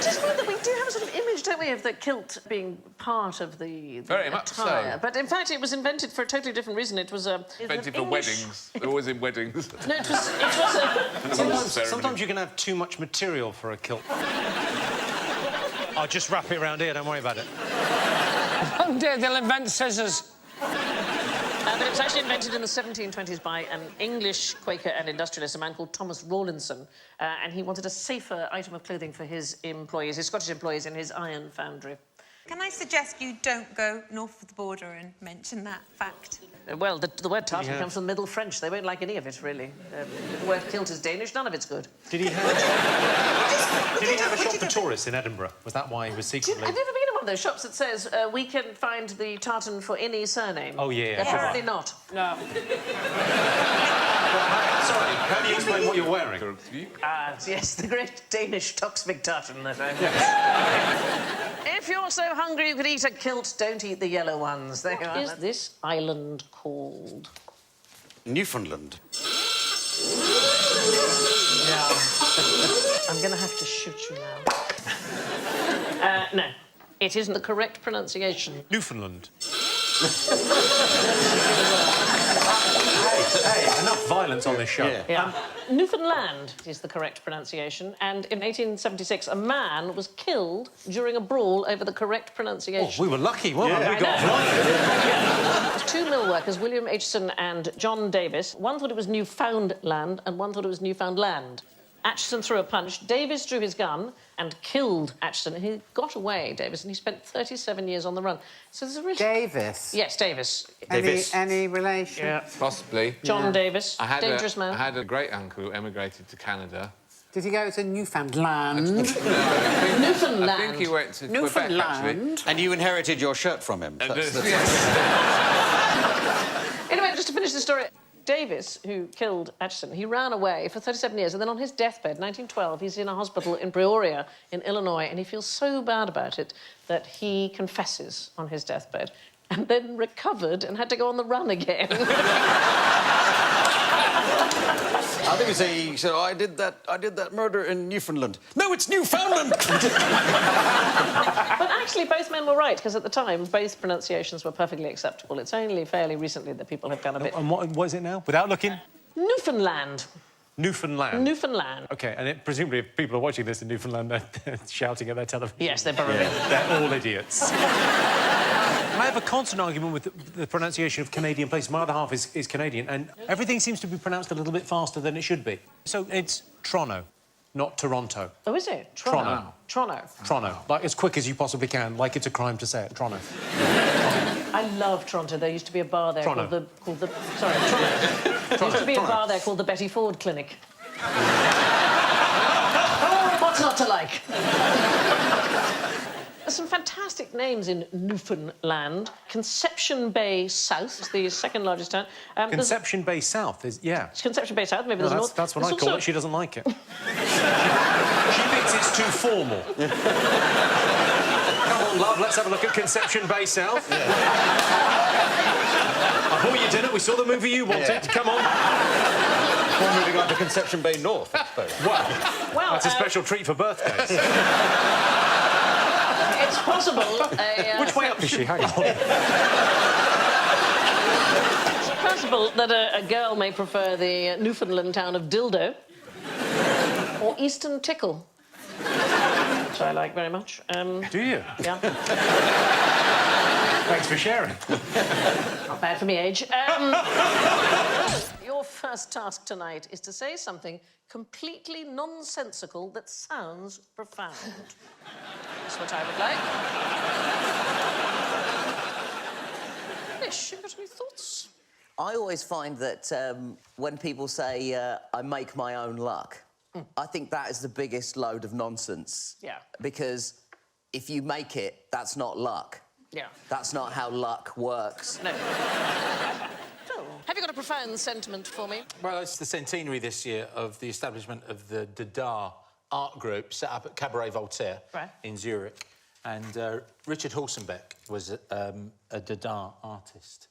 Just weird that we do have a sort of image, don't we, of the kilt being part of the Very much attire. so. But in fact, it was invented for a totally different reason. It was Invented for weddings. They're always in weddings. No, it was a... Sometimes you can have too much material for a kilt. I'll just wrap it around here, don't worry about it. One day they'll invent scissors. But it was actually invented in the 1720s by an English Quaker and industrialist, a man called Thomas Rawlinson, and he wanted a safer item of clothing for his employees, his Scottish employees, in his iron foundry. Can I suggest you don't go north of the border and mention that fact? Well, the word tartan comes from the Middle French. They won't like any of it, really. The word kilt is Danish, none of it's good. Did he have a shop for tourists in Edinburgh? Was that why he was secretly... I've never been in one of those shops that says, we can find the tartan for any surname. Oh, yeah. Apparently not. No. Sorry, how do you explain what you're wearing? Yes, the great Danish Toksvig tartan that I... If you're so hungry you could eat a kilt, don't eat the yellow ones. There you are. What is this island called? Newfoundland. No. I'm going to have to shoot you now. No, it isn't the correct pronunciation. Newfoundland. Hey, enough violence on this show. Yeah. Newfoundland is the correct pronunciation, and in 1876 a man was killed during a brawl over the correct pronunciation. Oh, we were lucky, weren't we? We got There's two mill workers, William Aitchison and John Davis. One thought it was Newfoundland and one thought it was Newfoundland. Aitchison threw a punch, Davis drew his gun and killed Aitchison. He got away, Davis, and he spent 37 years on the run. So there's a really... Davis? Yes, Davis. Any relation? Yeah. Possibly. John Davis, dangerous man. I had a great uncle who emigrated to Canada. Did he go to Newfoundland? Newfoundland. I think he went to Quebec, actually. And you inherited your shirt from him. Anyway, just to finish the story, Davis, who killed Aitchison, he ran away for 37 years, and then on his deathbed, 1912, he's in a hospital in Peoria, in Illinois, and he feels so bad about it that he confesses on his deathbed, and then recovered and had to go on the run again. I think he said, oh, I did that murder in Newfoundland. No, it's Newfoundland! But actually, both men were right, because at the time, both pronunciations were perfectly acceptable. It's only fairly recently that people have gone a bit... And what is it now? Without looking? Newfoundland. Newfoundland? Newfoundland. OK, and presumably if people are watching this in Newfoundland, they're shouting at their television. Yes, they're probably... They're all idiots. I have a constant argument with the pronunciation of Canadian places. My other half is Canadian, and everything seems to be pronounced a little bit faster than it should be. So it's Toronto, not Toronto. Oh, is it? Toronto. Toronto. Like, as quick as you possibly can, like it's a crime to say it. Toronto. I love Toronto. There used to be a bar there called the... Sorry, Toronto. There used to be a bar there called the Betty Ford Clinic. What's not to like? There's some fantastic names in Newfoundland. Conception Bay South, the second largest town. Conception Bay South is, yeah. Conception Bay South, maybe there's north. That's what I call it. She doesn't like it. She thinks it's too formal. Come on, love, let's have a look at Conception Bay South. I bought you dinner, we saw the movie you wanted. Come on. We're moving on to Conception Bay North, I suppose. Well, that's a special treat for birthdays. It's possible Which way up is she? Hang on. It's possible that a girl may prefer the Newfoundland town of Dildo or Eastern Tickle, which I like very much. Do you? Yeah. Thanks for sharing. Not bad for me age. Your first task tonight is to say something completely nonsensical that sounds profound. That's what I would like. Nish, you got any thoughts? I always find that when people say, I make my own luck, I think that is the biggest load of nonsense. Yeah. Because if you make it, that's not luck. Yeah. That's not how luck works. No. Have you got a profound sentiment for me? Well, it's the centenary this year of the establishment of the Dada art group set up at Cabaret Voltaire in Zurich. And Richard Horsenbeck was a Dada artist.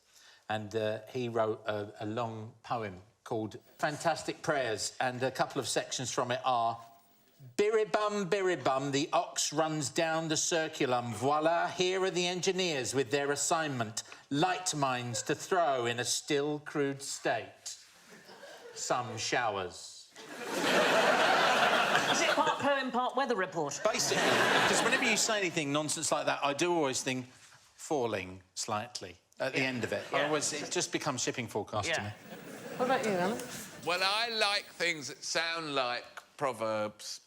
And he wrote a long poem called Fantastic Prayers, and a couple of sections from it are Biribum, the ox runs down the circulum. Voila, here are the engineers with their assignment. Light mines to throw in a still, crude state. Some showers. Is it part poem, part weather report? Basically, because whenever you say anything nonsense like that, I do always think falling slightly at the end of it. Yeah. It just becomes shipping forecast to me. What about you, Alan? Well, I like things that sound like proverbs.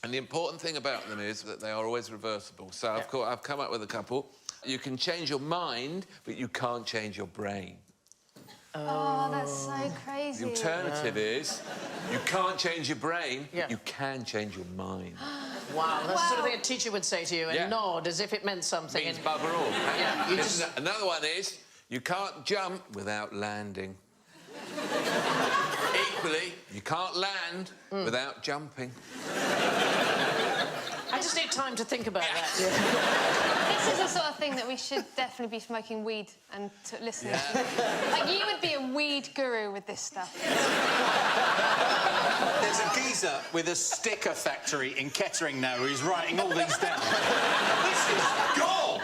And the important thing about them is that they are always reversible. So I've come up with a couple. You can change your mind, but you can't change your brain. Oh, that's so crazy. The alternative is you can't change your brain, but you can change your mind. Wow, that's the sort of thing a teacher would say to you and nod as if it meant something. Means bugger all. Another one is you can't jump without landing. Equally, you can't land without jumping. I just need time to think about that. This is the sort of thing that we should definitely be smoking weed and listening to. Like, you would be a weed guru with this stuff. There's a geezer with a sticker factory in Kettering now who's writing all these down. This is gold!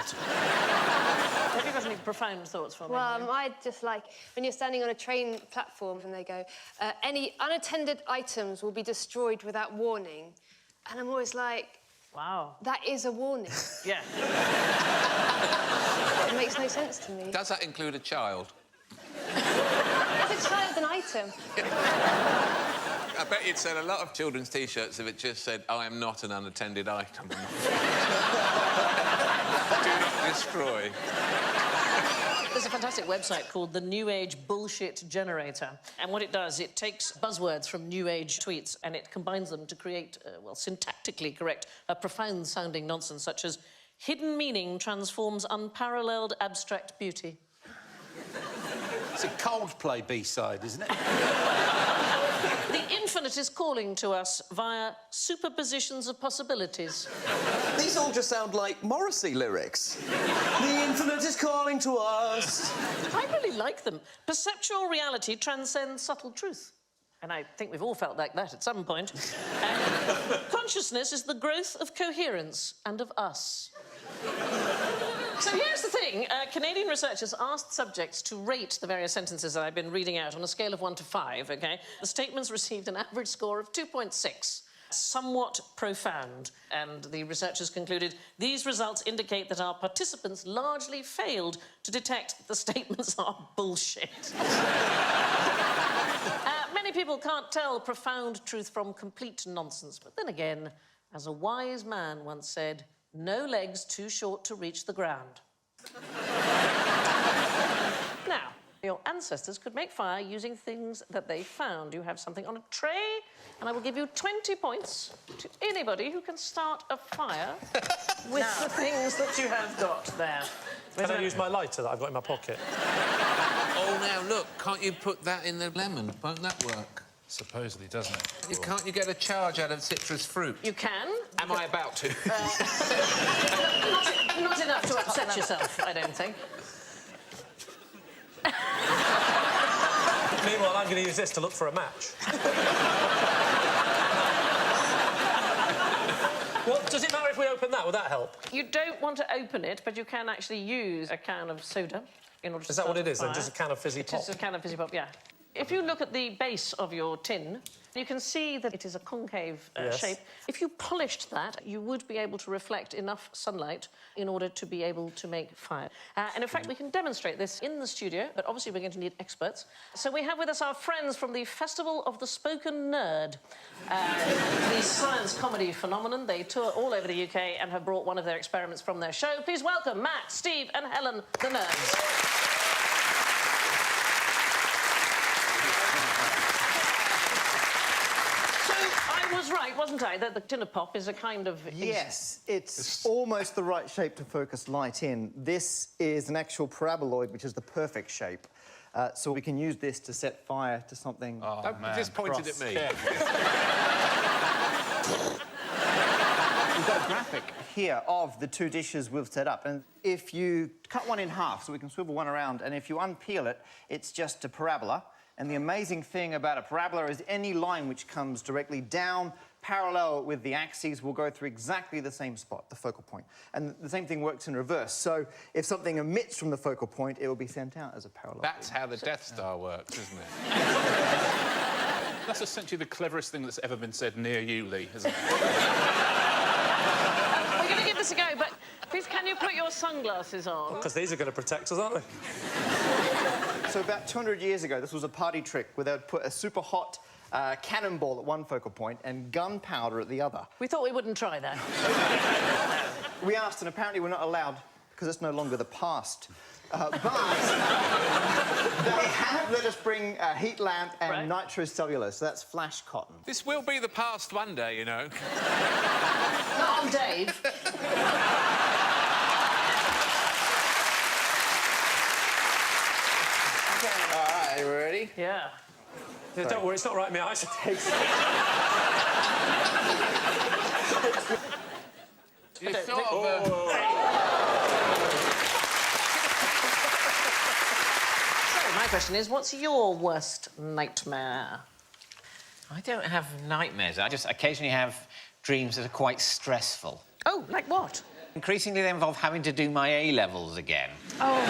Have you got any profound thoughts for me? Well, I just like when you're standing on a train platform and they go, any unattended items will be destroyed without warning. And I'm always like, wow, that is a warning. Yeah. It makes no sense to me. Does that include a child? As a child, an item. I bet you'd sell a lot of children's T-shirts if it just said, I am not an unattended item. Do not destroy. There's a fantastic website called the New Age Bullshit Generator. And what it does, it takes buzzwords from New Age tweets and it combines them to create, well, syntactically correct, profound-sounding nonsense, such as hidden meaning transforms unparalleled abstract beauty. It's a Coldplay B-side, isn't it? The infinite is calling to us via superpositions of possibilities. These all just sound like Morrissey lyrics. The infinite is calling to us. I really like them. Perceptual reality transcends subtle truth. And I think we've all felt like that at some point. Consciousness is the growth of coherence and of us. So here's the thing. Canadian researchers asked subjects to rate the various sentences that I've been reading out on a scale of 1 to 5, OK? The statements received an average score of 2.6. Somewhat profound. And the researchers concluded these results indicate that our participants largely failed to detect that the statements are bullshit. Many people can't tell profound truth from complete nonsense. But then again, as a wise man once said, no legs too short to reach the ground. Now, your ancestors could make fire using things that they found. You have something on a tray, and I will give you 20 points to anybody who can start a fire with the things that you have got there. Can I use my lighter that I've got in my pocket? Oh, now, look, can't you put that in the lemon? Won't that work? Supposedly, doesn't it? Can't you get a charge out of citrus fruit? You can. Am I about to? Not enough to upset yourself, I don't think. Meanwhile, I'm going to use this to look for a match. What, does it matter if we open that? Would that help? You don't want to open it, but you can actually use a can of soda in order to Is that what it is, fire. then? Just a can of fizzy pop? It is a can of fizzy pop, yeah. If you look at the base of your tin, you can see that it is a concave shape. If you polished that, you would be able to reflect enough sunlight in order to be able to make fire. And in fact, we can demonstrate this in the studio, but obviously we're going to need experts. So we have with us our friends from the Festival of the Spoken Nerd, the science comedy phenomenon. They tour all over the UK and have brought one of their experiments from their show. Please welcome Matt, Steve and Helen, the nerds. I was right, wasn't I, that the tin of pop is a kind of... Yes, it's almost the right shape to focus light in. This is an actual paraboloid, which is the perfect shape. So we can use this to set fire to something... Oh, man. Just pointed at me. We've got a graphic here of the two dishes we've set up. And if you cut one in half, so we can swivel one around, and if you unpeel it, it's just a parabola. And the amazing thing about a parabola is any line which comes directly down, parallel with the axes, will go through exactly the same spot, the focal point. And the same thing works in reverse. So if something emits from the focal point, it will be sent out as a parallel. That's how the Death Star works, isn't it? That's essentially the cleverest thing that's ever been said near you, Lee, isn't it? We're going to give this a go, but please, can you put your sunglasses on? Because these are going to protect us, aren't they? So about 200 years ago, this was a party trick where they would put a super hot cannonball at one focal point and gunpowder at the other. We thought we wouldn't try that. We asked, and apparently we're not allowed because it's no longer the past. But they have let us bring a heat lamp and nitrocellulose, so that's flash cotton. This will be the past one day, you know. Not on Dave. All right, you ready? Yeah. Don't worry, it's not right in my eyes. It takes. You sort of... So, my question is, what's your worst nightmare? I don't have nightmares. I just occasionally have dreams that are quite stressful. Oh, like what? Increasingly, they involve having to do my A-levels again. Oh.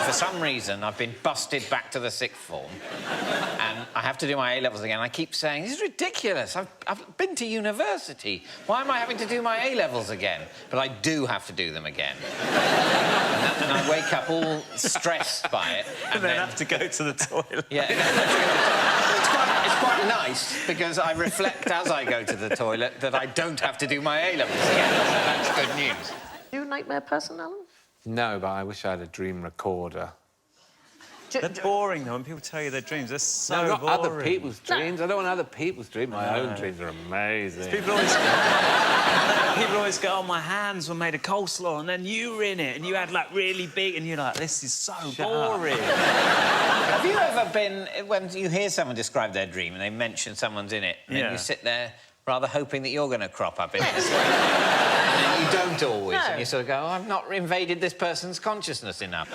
For some reason, I've been busted back to the sixth form, and I have to do my A-levels again. I keep saying, this is ridiculous. I've been to university. Why am I having to do my A-levels again? But I do have to do them again. And I wake up all stressed by it. And then have to go to the toilet. Yeah. It's quite nice, because I reflect as I go to the toilet that I don't have to do my A-levels again. So that's good news. Are you a nightmare person, Alan? No, but I wish I had a dream recorder. They're boring, though, when people tell you their dreams. They're so no, not boring. other people's dreams. I don't want other people's dreams. My own dreams are amazing. People always go, oh, my hands were made of coleslaw, and then you were in it, and you had, like, really big... And you're like, this is so boring. Have you ever been... When you hear someone describe their dream and they mention someone's in it, and then you sit there rather hoping that you're going to crop up in it as well. And then you don't always, and you sort of go, oh, I've not invaded this person's consciousness enough.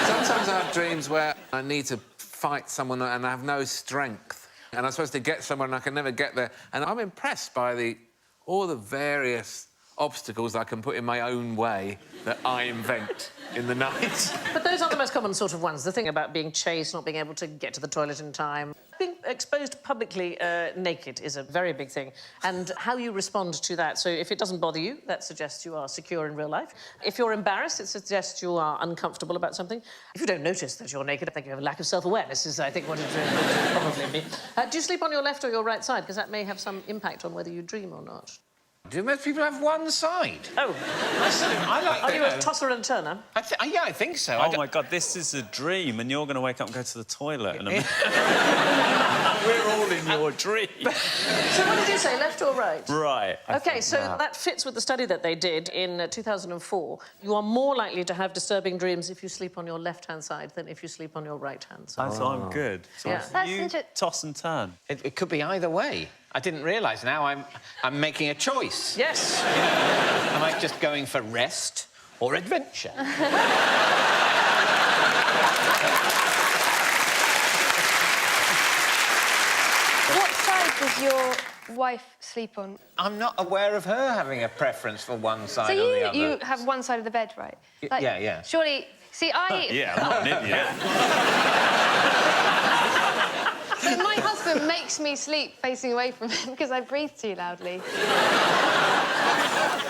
Sometimes I have dreams where I need to fight someone and I have no strength. And I'm supposed to get somewhere and I can never get there. And I'm impressed by all the various obstacles I can put in my own way that I invent in the night. But those are the most common sort of ones. The thing about being chased, not being able to get to the toilet in time. Being exposed publicly naked is a very big thing, and how you respond to that. So if it doesn't bother you, that suggests you are secure in real life. If you're embarrassed, it suggests you are uncomfortable about something. If you don't notice that you're naked, I think you have a lack of self-awareness, is, I think, what it would probably be. Do you sleep on your left or your right side? Because that may have some impact on whether you dream or not. Do most people have one side? Oh. I like Are you a tosser and turner? Yeah, I think so. Oh, my God, this is a dream, and you're going to wake up and go to the toilet in a minute. We're all in your dream. So what did you say, left or right? Right. OK, so that fits with the study that they did in 2004. You are more likely to have disturbing dreams if you sleep on your left-hand side than if you sleep on your right-hand side. So I'm good. So you toss and turn. It could be either way. I didn't realise. Now I'm making a choice. Yes. Am I just going for rest or adventure? What side does your wife sleep on? I'm not aware of her having a preference for one side So or the other. you have one side of the bed, right? Like, yeah. Surely... See, Yeah, I'm not an idiot. So my husband makes me sleep facing away from him because I breathe too loudly.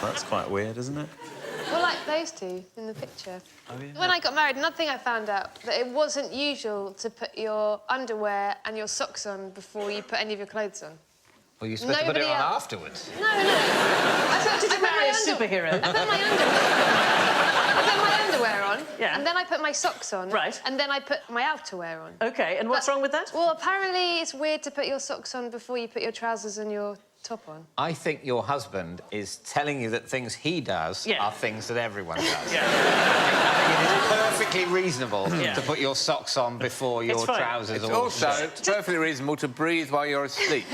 That's quite weird, isn't it? Well, like those two in the picture. Oh, yeah. When I got married, another thing I found out, that it wasn't usual to put your underwear and your socks on before you put any of your clothes on. Well, you're supposed to put it on afterwards. No. I put my superhero. I put my underwear on, and then I put my socks on, and then I put my outerwear on. OK, and what's wrong with that? Well, apparently it's weird to put your socks on before you put your trousers and your top on. I think your husband is telling you that things he does are things that everyone does. I think it is perfectly reasonable to put your socks on before your trousers It's or also shirt. perfectly reasonable to breathe while you're asleep.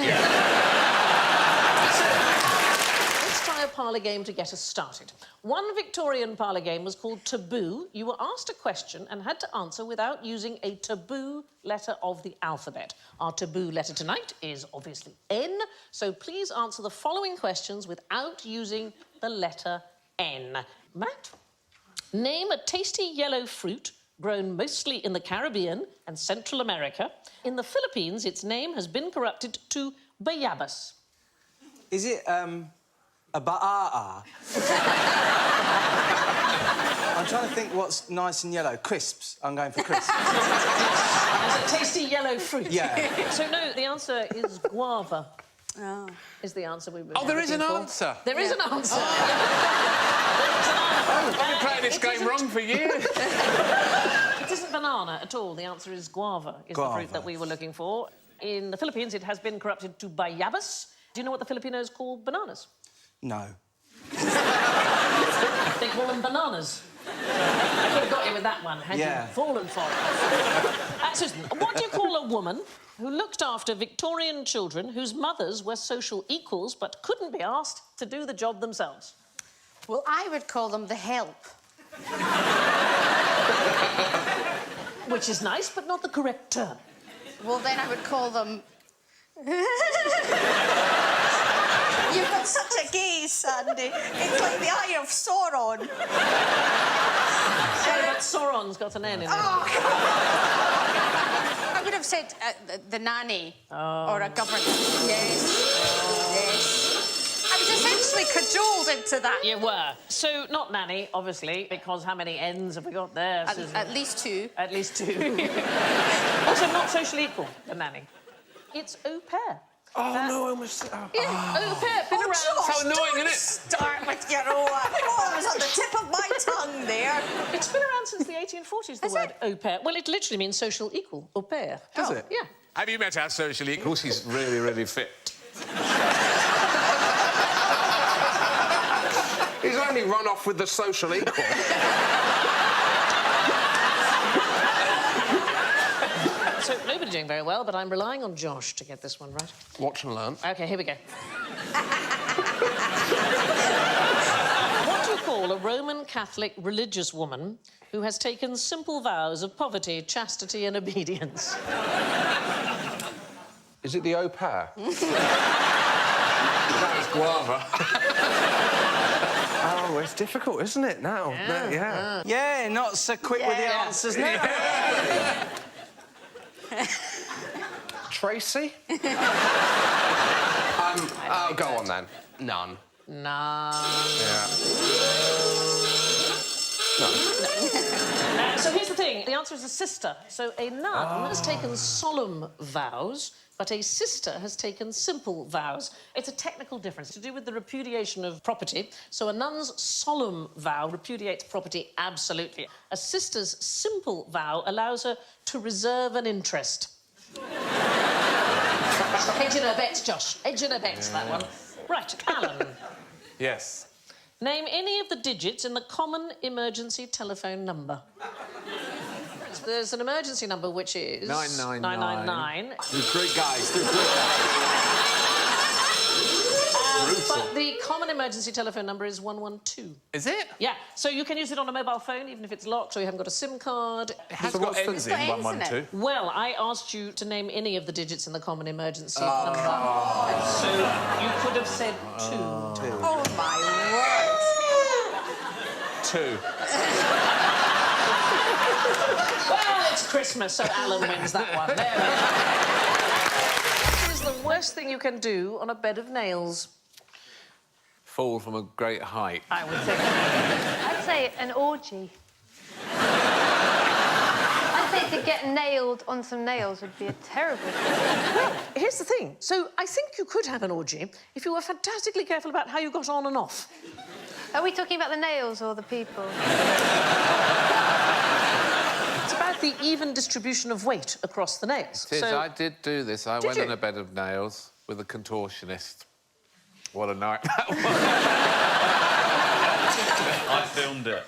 Let's try a parlour game to get us started. One Victorian parlour game was called Taboo. You were asked a question and had to answer without using a taboo letter of the alphabet. Our taboo letter tonight is obviously N, so please answer the following questions without using the letter N. Matt? Name a tasty yellow fruit grown mostly in the Caribbean and Central America. In the Philippines, its name has been corrupted to bayabas. Is it, a ba'a? I I'm trying to think what's nice and yellow. Crisps. I'm going for crisps. Is it tasty yellow fruit? Yeah. So, no, the answer is guava. Oh. Is the answer we were Oh, there is an looking for. answer. There is an answer. I've been playing this game wrong for years. It isn't banana at all. The answer is guava, is the fruit that we were looking for. In the Philippines, it has been corrupted to bayabas. Do you know what the Filipinos call bananas? No. They call them bananas. I could have got you with that one, had you fallen for it. Susan, what do you call a woman who looked after Victorian children whose mothers were social equals but couldn't be asked to do the job themselves? Well, I would call them the help. Which is nice, but not the correct term. Well, then I would call them... You've got such a gaze, Sandy. It's like the Eye of Sauron. Sorry, but Sauron's got an N in it. I would have said the nanny or a governess. Yes. Yes. I was essentially cajoled into that. You were. So, not nanny, obviously, because how many N's have we got there, Susan? At least two. At least two. Also, not socially equal, the nanny. It's au pair. Oh, no, I almost... Au pair, been around... Josh, so annoying, isn't it? Start with your own. Oh, it was on the tip of my tongue there. It's been around since the 1840s, the word au pair. Well, it literally means social equal, au pair. Does it? Yeah. Have you met our social equals? He's really, really fit. He's only run off with the social equal. So, nobody's doing very well, but I'm relying on Josh to get this one right. Watch and learn. OK, here we go. What do you call a Roman Catholic religious woman who has taken simple vows of poverty, chastity and obedience? Is it the au pair? That was guava. Oh, it's difficult, isn't it, now? Yeah. Yeah, not so quick with the answers now. Tracy? I'll go on then. None. None. Yeah. So here's the thing. The answer is a sister. So a nun has taken solemn vows, but a sister has taken simple vows. It's a technical difference to do with the repudiation of property. So a nun's solemn vow repudiates property absolutely. A sister's simple vow allows her to reserve an interest. Hedging her bets, Josh. Hedging her bets, that one. Right, Alan. Yes. Name any of the digits in the common emergency telephone number. There's an emergency number which is... 999. 999. They're great guys. They're great guys. But the common emergency telephone number is 112. Is it? Yeah. So you can use it on a mobile phone, even if it's locked or you haven't got a SIM card. It has got ends in 112. Well, I asked you to name any of the digits in the common emergency number. And so you could have said 2. Oh, my word. 2. Well, it's Christmas, so Alan wins that one. There we go. What is the worst thing you can do on a bed of nails? Fall from a great height. I would think. I'd say an orgy. I'd say to get nailed on some nails would be a terrible thing. Well, here's the thing. So I think you could have an orgy if you were fantastically careful about how you got on and off. Are we talking about the nails or the people? It's about the even distribution of weight across the nails. It is, I did do this. I went you? on a bed of nails with a contortionist. What a night that was. I filmed it.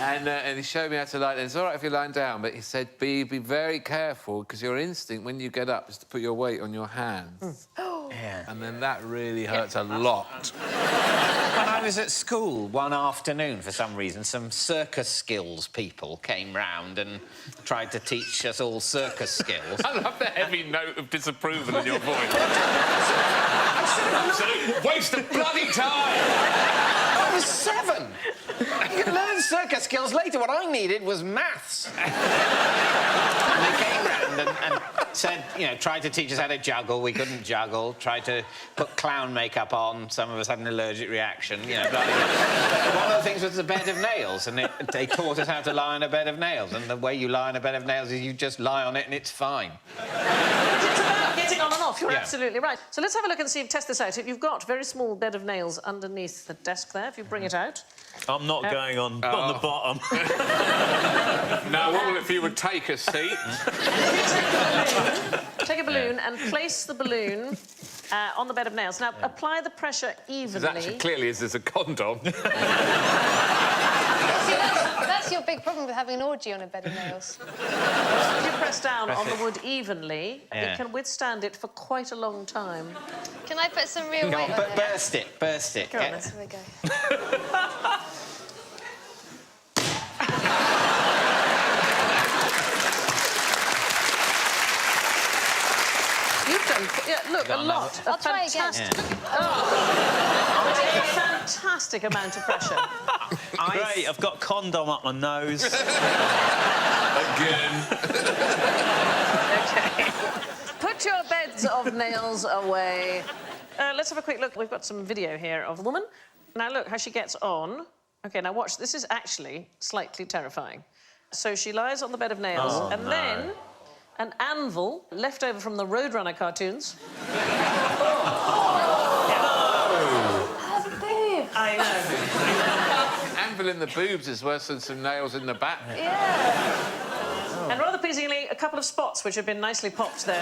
And he showed me how to lie down. It's all right if you're lying down, but he said, be very careful, because your instinct when you get up is to put your weight on your hands. Yeah. And then that really hurts a lot. When I was at school one afternoon, for some reason, some circus skills people came round and tried to teach us all circus skills. I love the heavy note of disapproval in your voice. Absolute waste of bloody time! I was 7. You can learn circus skills later. What I needed was maths. And they came round and said, you know, tried to teach us how to juggle. We couldn't juggle. Tried to put clown makeup on. Some of us had an allergic reaction, you know. But one of the things was the bed of nails, and they taught us how to lie on a bed of nails. And the way you lie on a bed of nails is you just lie on it and it's fine. It's about getting on and off. You're absolutely right. So let's have a look and see, test this out. If you've got a very small bed of nails underneath the desk there, if you bring it out. I'm not going on the bottom. No, well, if you would take a seat. Take a balloon and place the balloon on the bed of nails. Now, apply the pressure evenly. It's actually clearly as there's a condom. That's your big problem with having an orgy on a bed of nails. If you press down on the wood evenly, it can withstand it for quite a long time. Can I put some real weight on it? Burst it, burst it. Go on, there we go. You've done, look, a lot. I'll try again. A fantastic amount of pressure. Great, I've got condom up my nose. Again. OK. Put your beds of nails away. Let's have a quick look. We've got some video here of a woman. Now, look how she gets on. OK, now watch. This is actually slightly terrifying. So she lies on the bed of nails, and then an anvil left over from the Roadrunner cartoons. I know. Anvil in the boobs is worse than some nails in the back. Yeah. And rather pleasingly, a couple of spots which have been nicely popped there.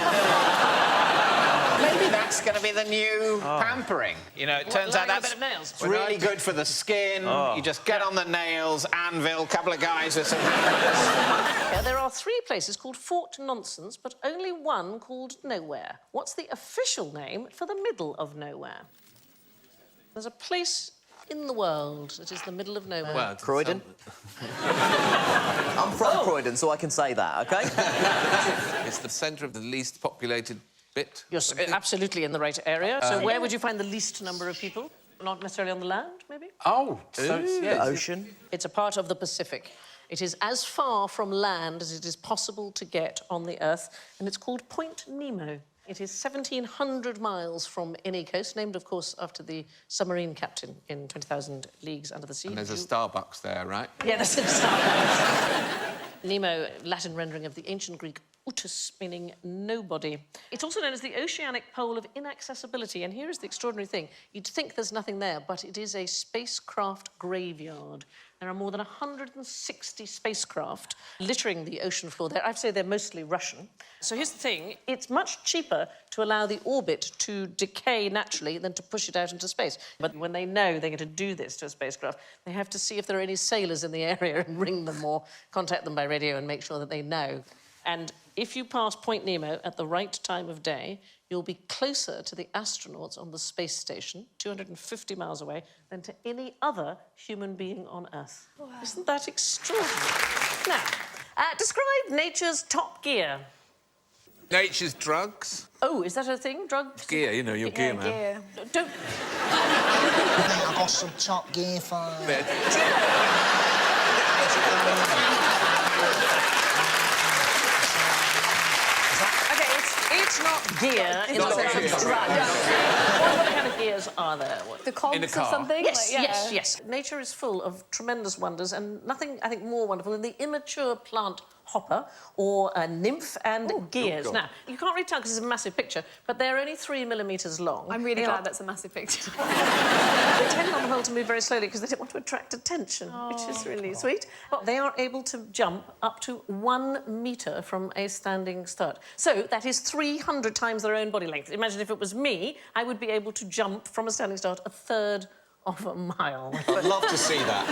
Maybe that's going to be the new pampering. You know, it turns out that's really good for the skin. You just get on the nails, anvil, couple of guys with some hammers. There are 3 places called Fort Nonsense, but only one called Nowhere. What's the official name for the middle of nowhere? There's a place in the world that is the middle of nowhere. Well, Croydon. I'm from Croydon, so I can say that, OK? It's the centre of the least populated bit. You're absolutely in the right area. So where would you find the least number of people? Not necessarily on the land, maybe? Oh, so the ocean. It's a part of the Pacific. It is as far from land as it is possible to get on the Earth, and it's called Point Nemo. It is 1,700 miles from any coast, named, of course, after the submarine captain in 20,000 Leagues Under the Sea. And there's a Starbucks there, right? Yeah, there's a Starbucks. Nemo, Latin rendering of the ancient Greek utus, meaning nobody. It's also known as the oceanic pole of inaccessibility, and here is the extraordinary thing. You'd think there's nothing there, but it is a spacecraft graveyard. There are more than 160 spacecraft littering the ocean floor there. I'd say they're mostly Russian. So here's the thing. It's much cheaper to allow the orbit to decay naturally than to push it out into space. But when they know they're going to do this to a spacecraft, they have to see if there are any sailors in the area and ring them or contact them by radio and make sure that they know. And if you pass Point Nemo at the right time of day, you'll be closer to the astronauts on the space station, 250 miles away, than to any other human being on Earth. Wow. Isn't that extraordinary? Now, describe nature's top gear. Nature's drugs. Oh, is that a thing? Drugs? Gear, you know, your gear, man. Gear. Don't... I think I got some top gear for you. It's not gear in the sense of drug. What kind of gears are there? The cogs in a car. or something? Yes, like, yes. Nature is full of tremendous wonders, and nothing, I think, more wonderful than the immature plant hopper or a nymph and gears. Now, you can't really tell because it's a massive picture, but they're only 3 millimetres long. I'm really glad that's a massive picture. They tend, on the whole, to move very slowly because they don't want to attract attention, which is really sweet. But they are able to jump up to 1 metre from a standing start. So that is 300 times their own body length. Imagine if it was me, I would be able to jump from a standing start 1/3 of a mile. I'd love to see that.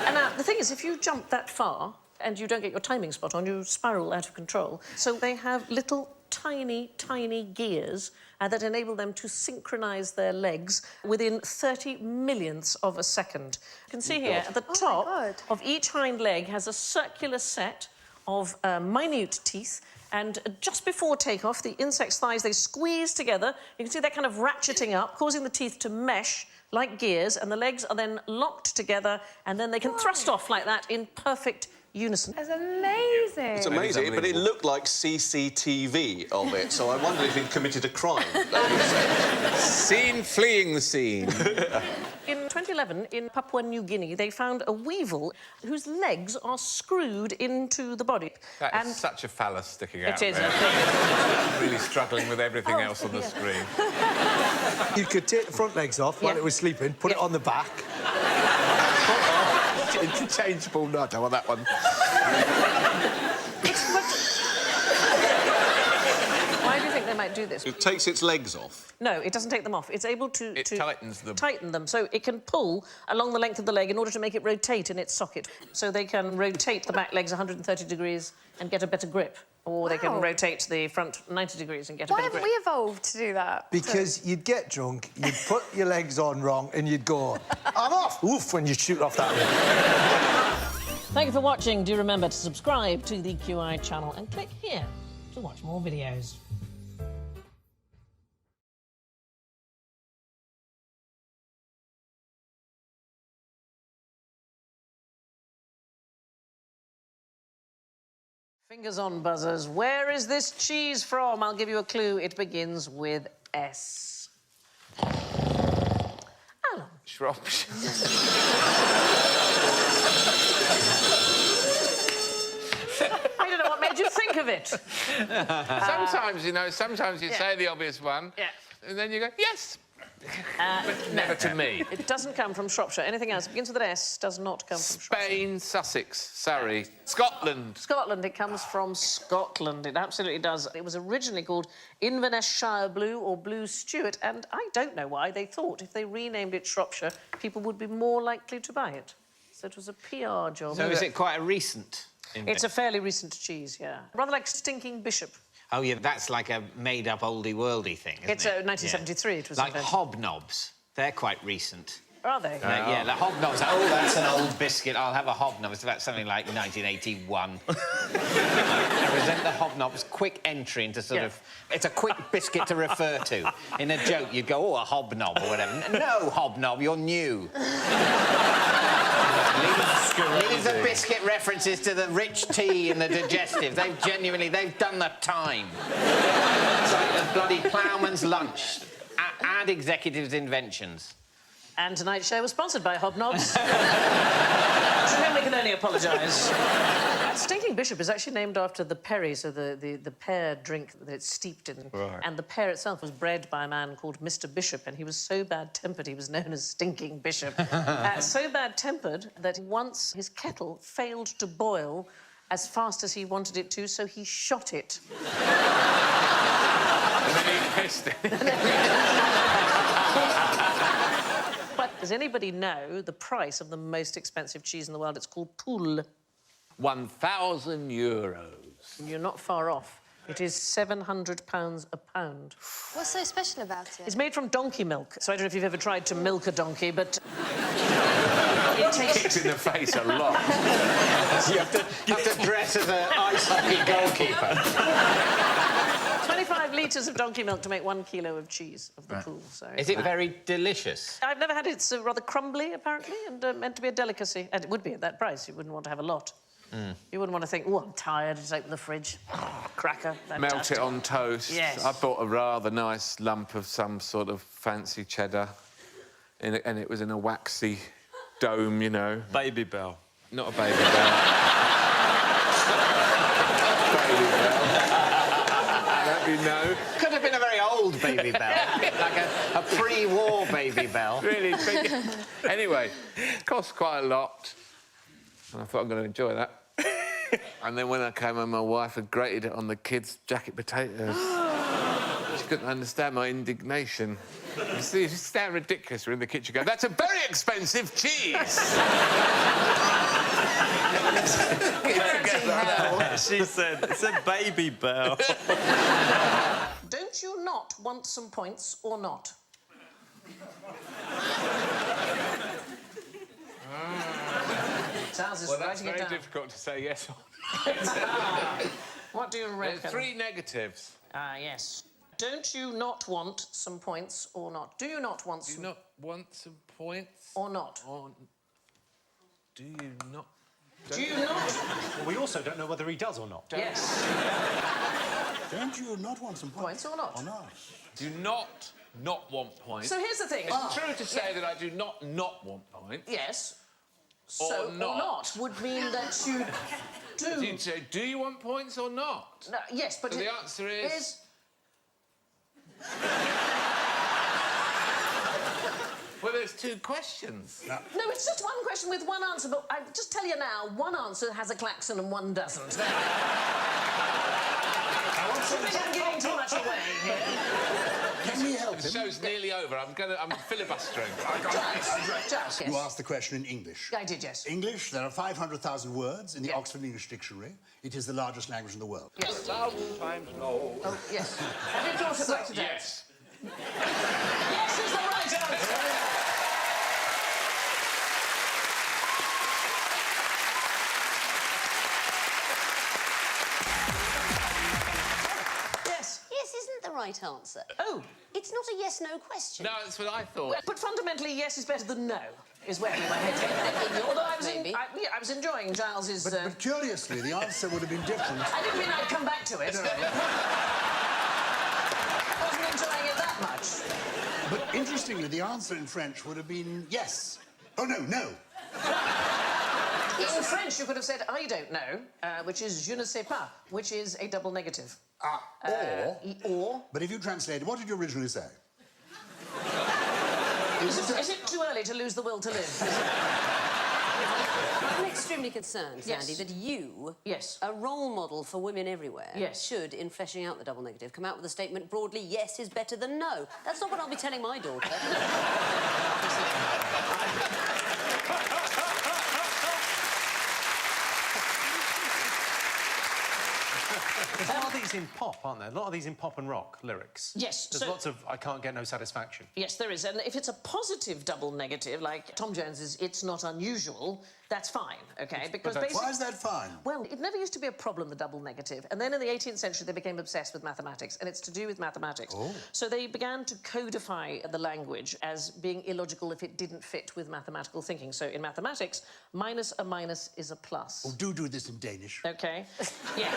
And now, the thing is, if you jump that far and you don't get your timing spot on, you spiral out of control. So they have little tiny, tiny gears that enable them to synchronise their legs within 30 millionths of a second. You can see here, at the top of each hind leg has a circular set of minute teeth, and just before takeoff, the insect's thighs, they squeeze together. You can see they're kind of ratcheting up, causing the teeth to mesh like gears, and the legs are then locked together, and then they can thrust off like that in perfect unison. That's amazing. It's amazing, but it looked like CCTV of it, so I wondered if he'd committed a crime. Scene fleeing the scene. In 2011, in Papua New Guinea, they found a weevil whose legs are screwed into the body. That is such a phallus sticking out. It is. There. I'm really struggling with everything else on the screen. You could take the front legs off while it was sleeping, put it on the back. Interchangeable. No, I don't want that one. Why do you think they might do this? It takes its legs off. No, it doesn't take them off. It's able to... It tightens them. Tighten them, so it can pull along the length of the leg in order to make it rotate in its socket. So they can rotate the back legs 130 degrees and get a better grip. Or they can rotate the front 90 degrees and get a better grip. Why haven't we evolved to do that? Because you'd get drunk, you'd put your legs on wrong, and you'd go, I'm off! Oof, when you shoot off that way. Thank you for watching. Do remember to subscribe to the QI channel and click here to watch more videos. Fingers on buzzers. Where is this cheese from? I'll give you a clue. It begins with S. Alan. Shropshire. I don't know what made you think of it. Sometimes, you know, sometimes you say the obvious one, and then you go, yes. But never to me. It doesn't come from Shropshire. Anything else? It begins with an S, does not come from Shropshire. Spain, Sussex, Surrey, Scotland. Scotland, it comes from Scotland. It absolutely does. It was originally called Inverness-shire Blue or Blue Stewart, and I don't know why they thought if they renamed it Shropshire, people would be more likely to buy it. So it was a PR job. So is it quite a recent invention? It's a fairly recent cheese, yeah. Rather like Stinking Bishop. Oh, yeah, that's like a made-up oldie-worldy thing, isn't It's it? 1973 it was like invented. hobnobs. They're quite recent. Are they? Yeah, the hobnobs. Oh, that's an old biscuit. I'll have a hobnob. It's about something like 1981. I resent the hobnob's quick entry into sort of... It's a quick biscuit to refer to. In a joke, you'd go, oh, a hobnob or whatever. No, hobnob, you're new. Leave the biscuit references to the rich tea and the digestive. They've done the time. It's like the bloody ploughman's lunch. Add executives' inventions. And tonight's show was sponsored by Hobnobs. To whom we can only apologise. Stinking Bishop is actually named after the perry, so the pear drink that it's steeped in. Right. And the pear itself was bred by a man called Mr. Bishop, and he was so bad-tempered he was known as Stinking Bishop. So bad-tempered that once his kettle failed to boil as fast as he wanted it to, so he shot it. And then he pissed it. But does anybody know the price of the most expensive cheese in the world? It's called Poule. 1,000 euros. You're not far off. It is £700 a pound. What's so special about it? It's made from donkey milk. So I don't know if you've ever tried to milk a donkey, but... it tastes... Kicks in the face a lot. You have to dress as an ice hockey goalkeeper. 25 litres of donkey milk to make 1 kilo of cheese of the Poule. So Is it very delicious? I've never had it. It's rather crumbly, apparently, and meant to be a delicacy. And it would be at that price. You wouldn't want to have a lot. You wouldn't want to think, oh, I'm tired, just open the fridge. Cracker. Melt it on toast. Yes. I bought a rather nice lump of some sort of fancy cheddar, and it was in a waxy dome, you know. Baby Bell. Not a Baby Bell. Baby Bell. Let me know. Could have been a very old Baby Bell. Like a pre-war Baby Bell. Really big. Anyway, it cost quite a lot. And I thought I'm going to enjoy that. And then when I came home, my wife had grated it on the kids' jacket potatoes. She couldn't understand my indignation. You see, it's that ridiculous. We're in the kitchen going, that's a very expensive cheese! She said, it's a Baby Bell. Don't you not want some points or not? Well, that's very difficult to say yes or What do you reckon? There's 3 negatives. Yes. Don't you not want some points or not? Do you not want some... Do you not want some points? Or not? Or... Do you not Do you not? Well, we also don't know whether he does or not. Yes. Don't you not want some Points or not? Or not? Do not want points. So here's the thing. It's true to say that I do not want points. Yes. Or So not. would mean that you do. You'd say, do you want points or not? No, yes, but the answer is... Well, there's two questions. No, it's just one question with one answer, but I just tell you now, one answer has a Clarkson and one doesn't. I think I'm giving too much away here. Can we help The him? show's nearly over. I'm filibustering. Just, You asked the question in English. I did, yes. English, there are 500,000 words in the Oxford English Dictionary. It is the largest language in the world. Yes. 1,000 times no. Oh, yes. Have you thought it back today? Yes. Yes is the right answer. Yes isn't the right answer. Oh. It's not a yes-no question. No, that's what I thought. Well, but fundamentally, yes is better than no, is where we were heading. Although I was enjoying Giles's... But curiously, the answer would have been different. I didn't mean I'd come back to it. No. I wasn't enjoying it that much. But interestingly, the answer in French would have been yes. Oh, no, no. In French, you could have said, I don't know, which is je ne sais pas, which is a double negative. Or... But if you translated, what did you originally say? Is it too early to lose the will to live? I'm extremely concerned, Sandy, that you, a role model for women everywhere, should, in fleshing out the double negative, come out with a statement broadly, yes is better than no. That's not what I'll be telling my daughter. There's a lot of these in pop, aren't there? A lot of these in pop and rock lyrics. Yes. There's lots of I can't get no satisfaction. Yes, there is. And if it's a positive double negative, like Tom Jones's It's Not Unusual, that's fine, OK? Because basically... Why is that fine? Well, it never used to be a problem, the double negative. And then in the 18th century, they became obsessed with mathematics, and it's to do with mathematics. Oh. So they began to codify the language as being illogical if it didn't fit with mathematical thinking. So in mathematics, minus a minus is a plus. Oh, do this in Danish. OK. Yeah.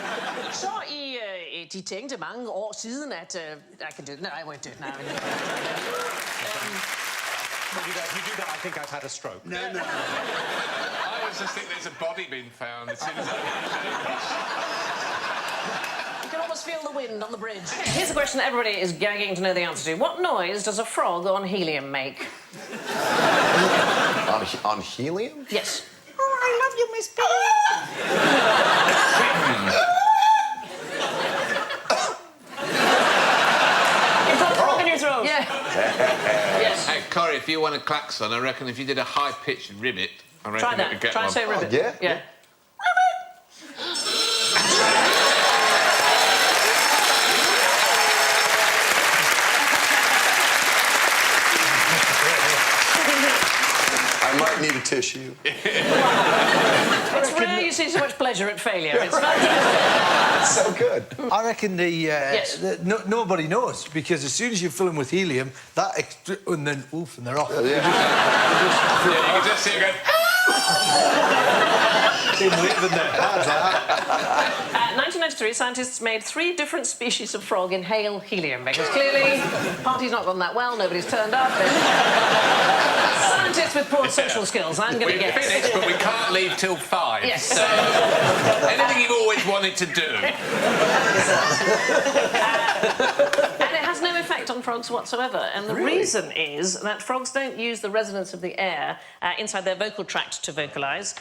Så de tænkte mange år siden, at... I can do it. No, I won't do it now. If you do that, I think I've had a stroke. No. I always just think there's a body being found as soon as I... You can almost feel the wind on the bridge. Here's a question that everybody is gagging to know the answer to. What noise does a frog on helium make? On helium? Yes. Oh, I love you, Miss Piggy. You've got a frog in your throat. Yeah. Yes. Hey, Corey, if you want a klaxon, I reckon if you did a high-pitched ribbit, I reckon Try you could that. get Try one. and say ribbit. Yeah. I might need a tissue. It's rare you see so much pleasure at failure. It's fantastic. So good. I reckon nobody knows, because as soon as you fill them with helium, and then oof, and they're off. You can just see it going... Been living their hands like that. 1993, scientists made 3 different species of frog inhale helium, because clearly party's not gone that well, nobody's turned up. Scientists with poor social skills, I'm going to guess. We've finished, but we can't leave till 5. Yes. So, anything you've always wanted to do. And it has no effect on frogs whatsoever. And the reason is that frogs don't use the resonance of the air inside their vocal tract to vocalise,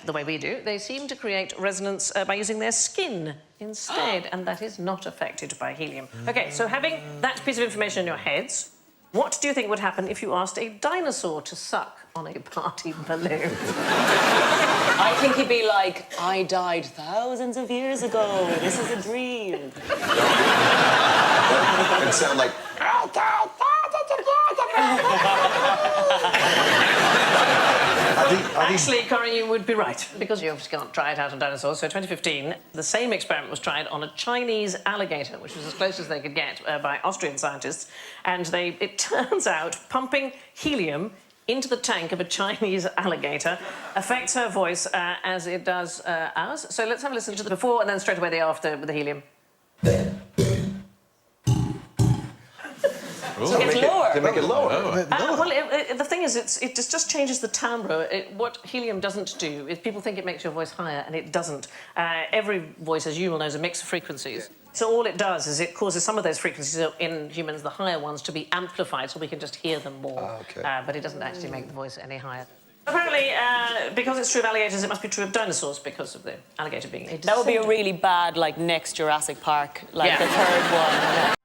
the way we do. They seem to create resonance by using their skin instead, and that is not affected by helium. OK, so having that piece of information in your heads, what do you think would happen if you asked a dinosaur to suck on a party balloon? I think he'd be like, I died thousands of years ago. This is a dream. And sound like... Actually, Corey, you would be right, because you obviously can't try it out on dinosaurs. So 2015, the same experiment was tried on a Chinese alligator, which was as close as they could get by Austrian scientists. And it turns out, pumping helium into the tank of a Chinese alligator affects her voice as it does ours. So let's have a listen to the before and then straight away the after with the helium. So it gets lower. They make it lower. Well, the thing is, it just changes the timbre. What helium doesn't do is people think it makes your voice higher, and it doesn't. Every voice, as you will know, is a mix of frequencies. So all it does is it causes some of those frequencies in humans, the higher ones, to be amplified so we can just hear them more. But it doesn't actually make the voice any higher. Apparently, because it's true of alligators, it must be true of dinosaurs because of the alligator being a That would be a really bad, like, next Jurassic Park, like the third one.